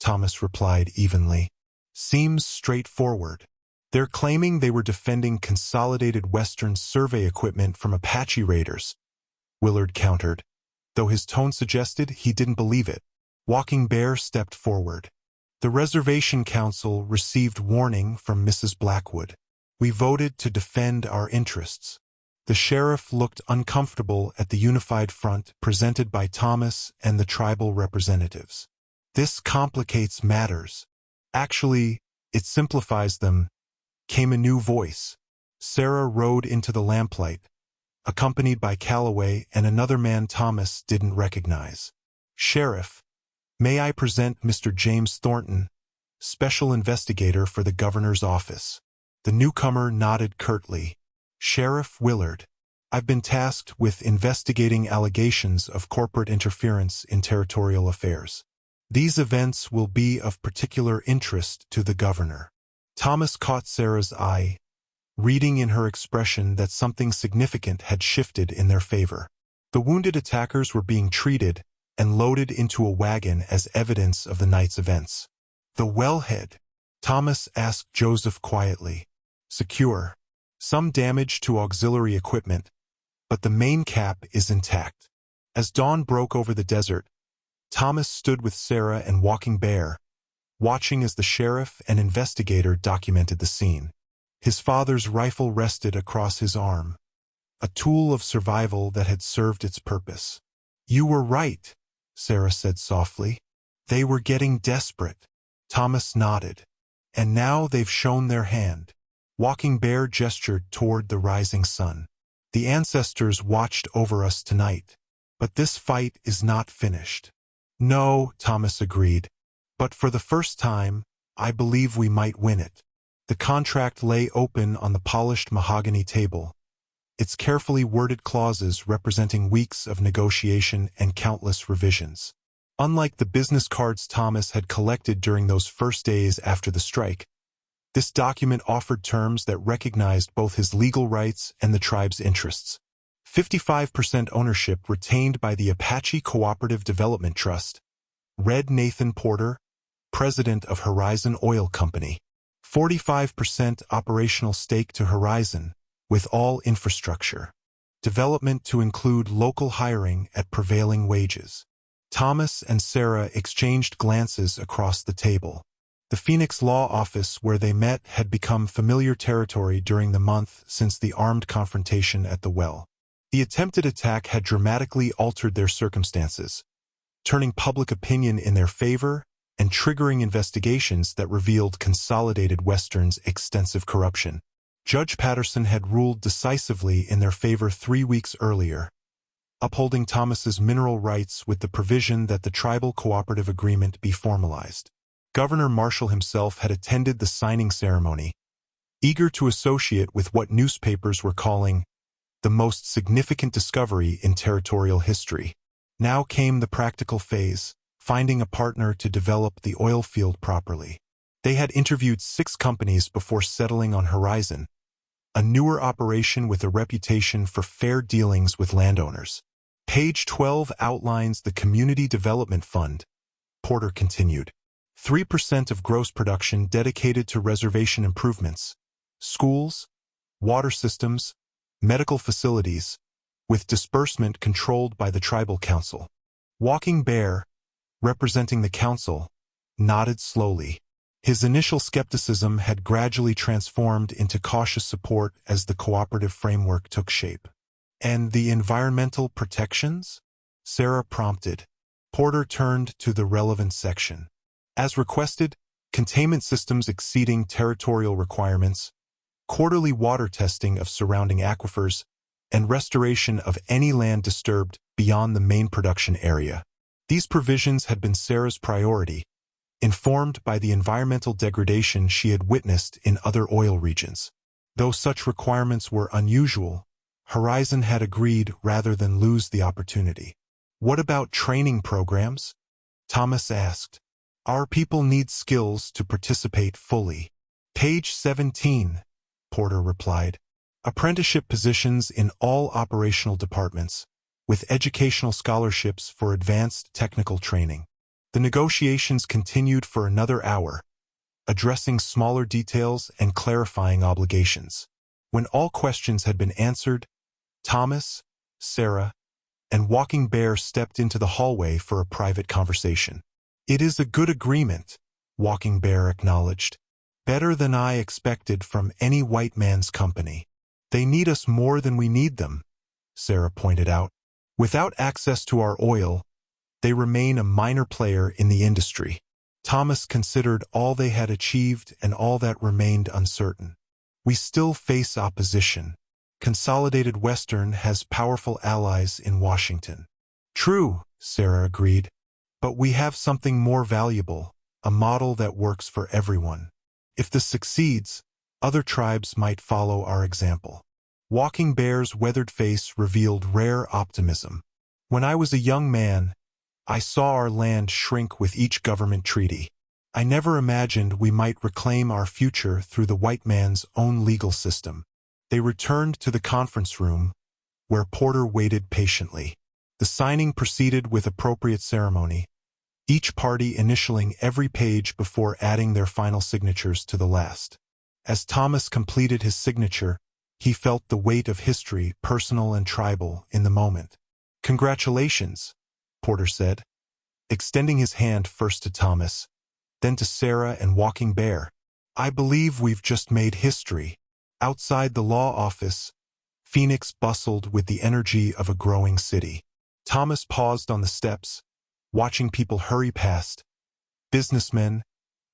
Thomas replied evenly. "Seems straightforward. They're claiming they were defending Consolidated Western survey equipment from Apache raiders," Willard countered, though his tone suggested he didn't believe it. Walking Bear stepped forward. "The Reservation Council received warning from Mrs. Blackwood. We voted to defend our interests." The sheriff looked uncomfortable at the unified front presented by Thomas and the tribal representatives. "This complicates matters. Actually, it simplifies them," came a new voice. Sarah rode into the lamplight, accompanied by Calloway and another man Thomas didn't recognize. "Sheriff, may I present Mr. James Thornton, Special Investigator for the Governor's Office." The newcomer nodded curtly. "Sheriff Willard, I've been tasked with investigating allegations of corporate interference in territorial affairs. These events will be of particular interest to the governor." Thomas caught Sarah's eye, reading in her expression that something significant had shifted in their favor. The wounded attackers were being treated and loaded into a wagon as evidence of the night's events. The wellhead, Thomas asked Joseph quietly. Secure. Some damage to auxiliary equipment, but the main cap is intact. As dawn broke over the desert, Thomas stood with Sarah and Walking Bear, watching as the sheriff and investigator documented the scene. His father's rifle rested across his arm, a tool of survival that had served its purpose. You were right, Sarah said softly. They were getting desperate. Thomas nodded. And now they've shown their hand. Walking Bear gestured toward the rising sun. The ancestors watched over us tonight. But this fight is not finished. No, Thomas agreed. But for the first time, I believe we might win it. The contract lay open on the polished mahogany table, its carefully worded clauses representing weeks of negotiation and countless revisions. Unlike the business cards Thomas had collected during those first days after the strike, this document offered terms that recognized both his legal rights and the tribe's interests. 55% ownership retained by the Apache Cooperative Development Trust. Red Nathan Porter, president of Horizon Oil Company. 45% operational stake to Horizon, with all infrastructure. Development to include local hiring at prevailing wages. Thomas and Sarah exchanged glances across the table. The Phoenix Law Office where they met had become familiar territory during the month since the armed confrontation at the well. The attempted attack had dramatically altered their circumstances, turning public opinion in their favor and triggering investigations that revealed Consolidated Western's extensive corruption. Judge Patterson had ruled decisively in their favor 3 weeks earlier, upholding Thomas's mineral rights with the provision that the tribal cooperative agreement be formalized. Governor Marshall himself had attended the signing ceremony, eager to associate with what newspapers were calling the most significant discovery in territorial history. Now came the practical phase, finding a partner to develop the oil field properly. They had interviewed 6 companies before settling on Horizon, a newer operation with a reputation for fair dealings with landowners. Page 12 outlines the Community Development Fund, Porter continued. 3% of gross production dedicated to reservation improvements, schools, water systems, medical facilities, with disbursement controlled by the Tribal Council. Walking Bear, representing the council, nodded slowly. His initial skepticism had gradually transformed into cautious support as the cooperative framework took shape. And the environmental protections? Sarah prompted. Porter turned to the relevant section. As requested, containment systems exceeding territorial requirements, quarterly water testing of surrounding aquifers, and restoration of any land disturbed beyond the main production area. These provisions had been Sarah's priority, informed by the environmental degradation she had witnessed in other oil regions. Though such requirements were unusual, Horizon had agreed rather than lose the opportunity. What about training programs? Thomas asked. Our people need skills to participate fully. Page 17, Porter replied. Apprenticeship positions in all operational departments, with educational scholarships for advanced technical training. The negotiations continued for another hour, addressing smaller details and clarifying obligations. When all questions had been answered, Thomas, Sarah, and Walking Bear stepped into the hallway for a private conversation. It is a good agreement, Walking Bear acknowledged. Better than I expected from any white man's company. They need us more than we need them, Sarah pointed out. Without access to our oil, they remain a minor player in the industry. Thomas considered all they had achieved and all that remained uncertain. We still face opposition. Consolidated Western has powerful allies in Washington. True, Sarah agreed. But we have something more valuable, a model that works for everyone. If this succeeds, other tribes might follow our example. Walking Bear's weathered face revealed rare optimism. When I was a young man, I saw our land shrink with each government treaty. I never imagined we might reclaim our future through the white man's own legal system. They returned to the conference room, where Porter waited patiently. The signing proceeded with appropriate ceremony, each party initialing every page before adding their final signatures to the last. As Thomas completed his signature, he felt the weight of history, personal and tribal, in the moment. "Congratulations," Porter said, extending his hand first to Thomas, then to Sarah and Walking Bear. "I believe we've just made history." Outside the law office, Phoenix bustled with the energy of a growing city. Thomas paused on the steps, watching people hurry past. Businessmen,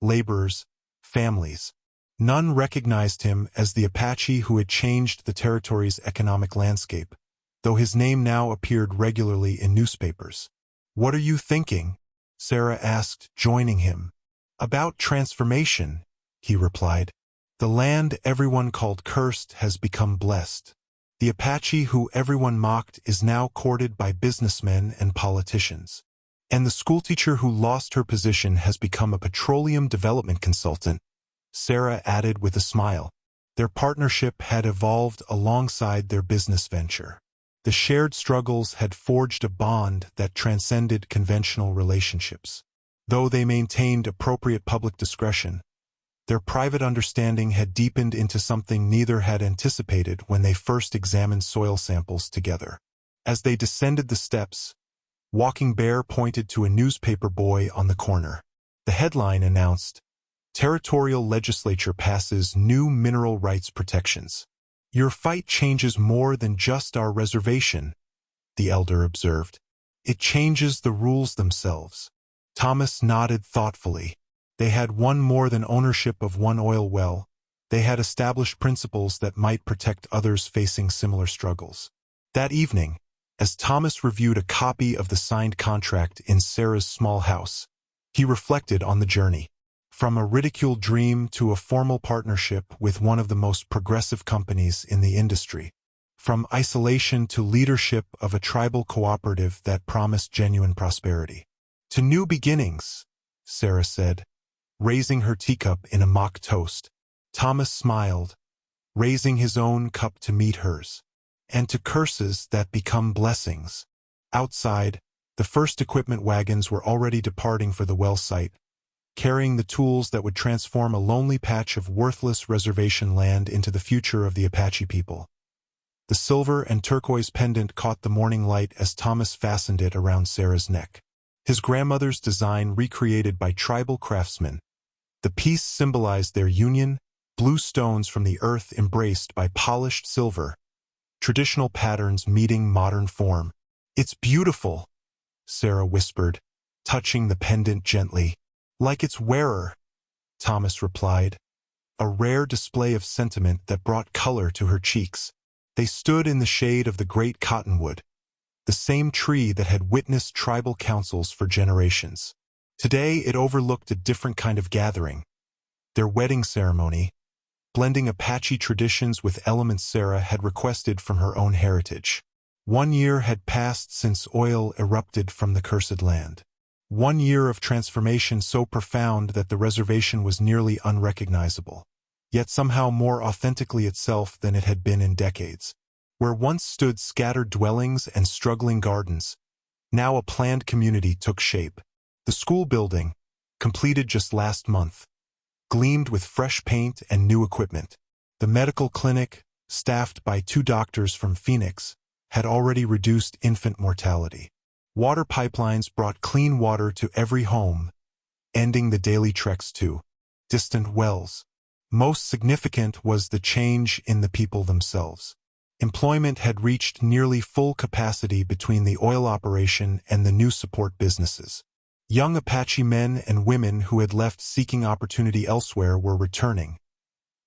laborers, families. None recognized him as the Apache who had changed the territory's economic landscape, though his name now appeared regularly in newspapers. "What are you thinking?" Sarah asked, joining him. "About transformation," he replied. "The land everyone called cursed has become blessed. The Apache who everyone mocked is now courted by businessmen and politicians. And the schoolteacher who lost her position has become a petroleum development consultant," Sarah added with a smile. Their partnership had evolved alongside their business venture. The shared struggles had forged a bond that transcended conventional relationships. Though they maintained appropriate public discretion, their private understanding had deepened into something neither had anticipated when they first examined soil samples together. As they descended the steps, Walking Bear pointed to a newspaper boy on the corner. The headline announced, "Territorial Legislature passes new mineral rights protections." "Your fight changes more than just our reservation," the elder observed. "It changes the rules themselves." Thomas nodded thoughtfully. They had won more than ownership of one oil well. They had established principles that might protect others facing similar struggles. That evening, as Thomas reviewed a copy of the signed contract in Sarah's small house, he reflected on the journey. From a ridiculed dream to a formal partnership with one of the most progressive companies in the industry. From isolation to leadership of a tribal cooperative that promised genuine prosperity. "To new beginnings," Sarah said, raising her teacup in a mock toast. Thomas smiled, raising his own cup to meet hers. "And to curses that become blessings." Outside, the first equipment wagons were already departing for the well site, carrying the tools that would transform a lonely patch of worthless reservation land into the future of the Apache people. The silver and turquoise pendant caught the morning light as Thomas fastened it around Sarah's neck. His grandmother's design recreated by tribal craftsmen. The piece symbolized their union, blue stones from the earth embraced by polished silver, traditional patterns meeting modern form. "It's beautiful," Sarah whispered, touching the pendant gently. "Like its wearer," Thomas replied, a rare display of sentiment that brought color to her cheeks. They stood in the shade of the great cottonwood, the same tree that had witnessed tribal councils for generations. Today it overlooked a different kind of gathering, their wedding ceremony, blending Apache traditions with elements Sarah had requested from her own heritage. 1 year had passed since oil erupted from the cursed land. 1 year of transformation so profound that the reservation was nearly unrecognizable, yet somehow more authentically itself than it had been in decades. Where once stood scattered dwellings and struggling gardens, now a planned community took shape. The school building, completed just last month, gleamed with fresh paint and new equipment. The medical clinic, staffed by 2 doctors from Phoenix, had already reduced infant mortality. Water pipelines brought clean water to every home, ending the daily treks to distant wells. Most significant was the change in the people themselves. Employment had reached nearly full capacity between the oil operation and the new support businesses. Young Apache men and women who had left seeking opportunity elsewhere were returning,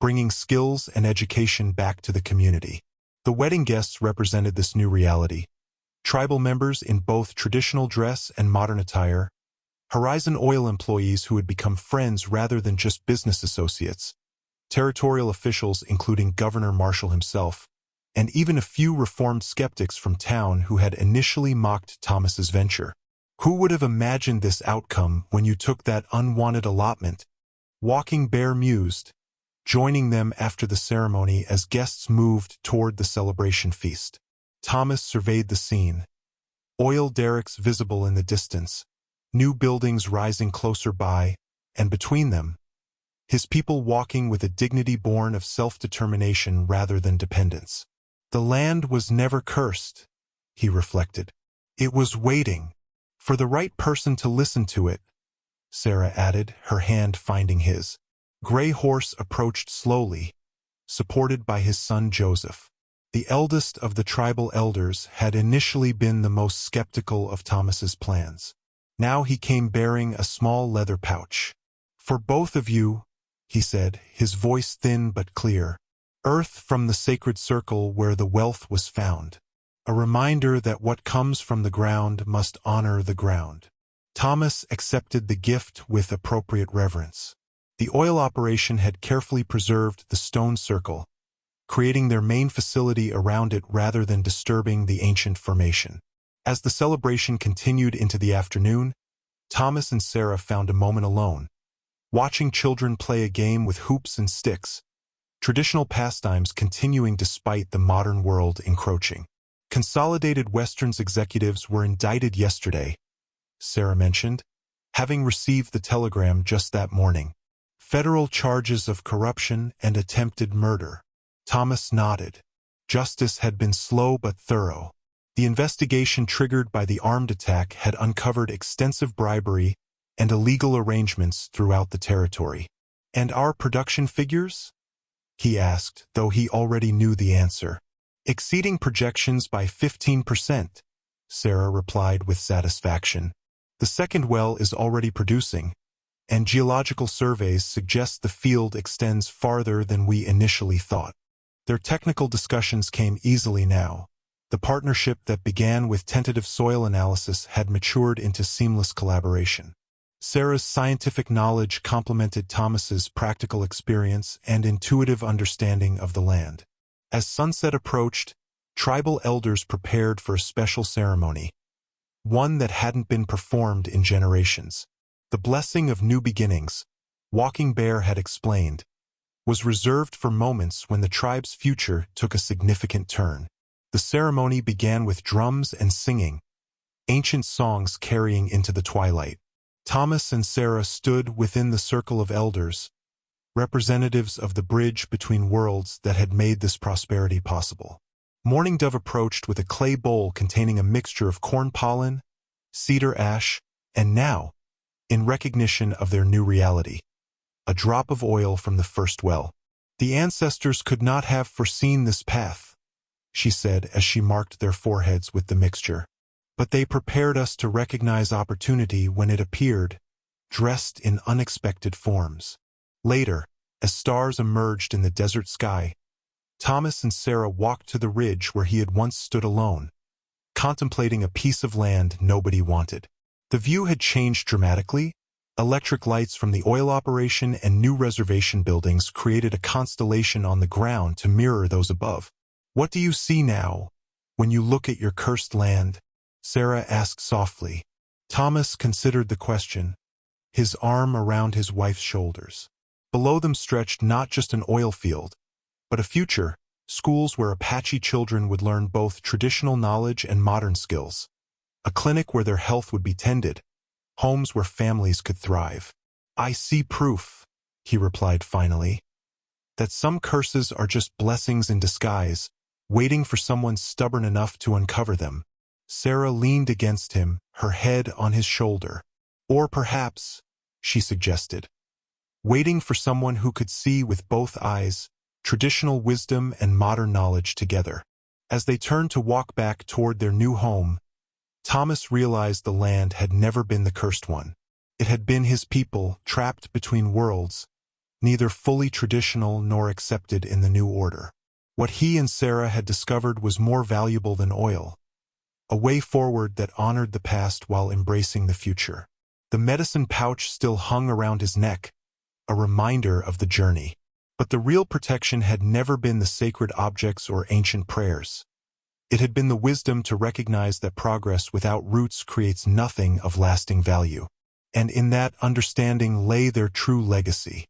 bringing skills and education back to the community. The wedding guests represented this new reality. Tribal members in both traditional dress and modern attire, Horizon Oil employees who had become friends rather than just business associates, territorial officials including Governor Marshall himself, and even a few reformed skeptics from town who had initially mocked Thomas's venture. Who would have imagined this outcome when you took that unwanted allotment? Walking Bear mused, joining them after the ceremony as guests moved toward the celebration feast. Thomas surveyed the scene. Oil derricks visible in the distance, new buildings rising closer by, and between them, his people walking with a dignity born of self-determination rather than dependence. The land was never cursed, he reflected. It was waiting for the right person to listen to it, Sarah added, her hand finding his. Gray Horse approached slowly, supported by his son Joseph. The eldest of the tribal elders had initially been the most skeptical of Thomas's plans. Now he came bearing a small leather pouch. For both of you, he said, his voice thin but clear. Earth from the sacred circle where the wealth was found. A reminder that what comes from the ground must honor the ground. Thomas accepted the gift with appropriate reverence. The oil operation had carefully preserved the stone circle, creating their main facility around it rather than disturbing the ancient formation. As the celebration continued into the afternoon, Thomas and Sarah found a moment alone, watching children play a game with hoops and sticks, traditional pastimes continuing despite the modern world encroaching. Consolidated Western's executives were indicted yesterday, Sarah mentioned, having received the telegram just that morning. Federal charges of corruption and attempted murder. Thomas nodded. Justice had been slow but thorough. The investigation triggered by the armed attack had uncovered extensive bribery and illegal arrangements throughout the territory. And our production figures? He asked, though he already knew the answer. Exceeding projections by 15%, Sarah replied with satisfaction. The second well is already producing, and geological surveys suggest the field extends farther than we initially thought. Their technical discussions came easily now. The partnership that began with tentative soil analysis had matured into seamless collaboration. Sarah's scientific knowledge complemented Thomas's practical experience and intuitive understanding of the land. As sunset approached, tribal elders prepared for a special ceremony, one that hadn't been performed in generations. The blessing of new beginnings, Walking Bear had explained, was reserved for moments when the tribe's future took a significant turn. The ceremony began with drums and singing, ancient songs carrying into the twilight. Thomas and Sarah stood within the circle of elders, representatives of the bridge between worlds that had made this prosperity possible. Morning Dove approached with a clay bowl containing a mixture of corn pollen, cedar ash, and now, in recognition of their new reality, a drop of oil from the first well. The ancestors could not have foreseen this path, she said as she marked their foreheads with the mixture. But they prepared us to recognize opportunity when it appeared, dressed in unexpected forms. Later, as stars emerged in the desert sky, Thomas and Sarah walked to the ridge where he had once stood alone, contemplating a piece of land nobody wanted. The view had changed dramatically. Electric lights from the oil operation and new reservation buildings created a constellation on the ground to mirror those above. What do you see now, when you look at your cursed land? Sarah asked softly. Thomas considered the question, his arm around his wife's shoulders. Below them stretched not just an oil field, but a future, schools where Apache children would learn both traditional knowledge and modern skills, a clinic where their health would be tended, homes where families could thrive. I see proof, he replied finally, that some curses are just blessings in disguise, waiting for someone stubborn enough to uncover them. Sarah leaned against him, her head on his shoulder. Or perhaps, she suggested, waiting for someone who could see with both eyes, traditional wisdom and modern knowledge together. As they turned to walk back toward their new home, Thomas realized the land had never been the cursed one. It had been his people, trapped between worlds, neither fully traditional nor accepted in the new order. What he and Sarah had discovered was more valuable than oil, a way forward that honored the past while embracing the future. The medicine pouch still hung around his neck, a reminder of the journey. But the real protection had never been the sacred objects or ancient prayers. It had been the wisdom to recognize that progress without roots creates nothing of lasting value. And in that understanding lay their true legacy.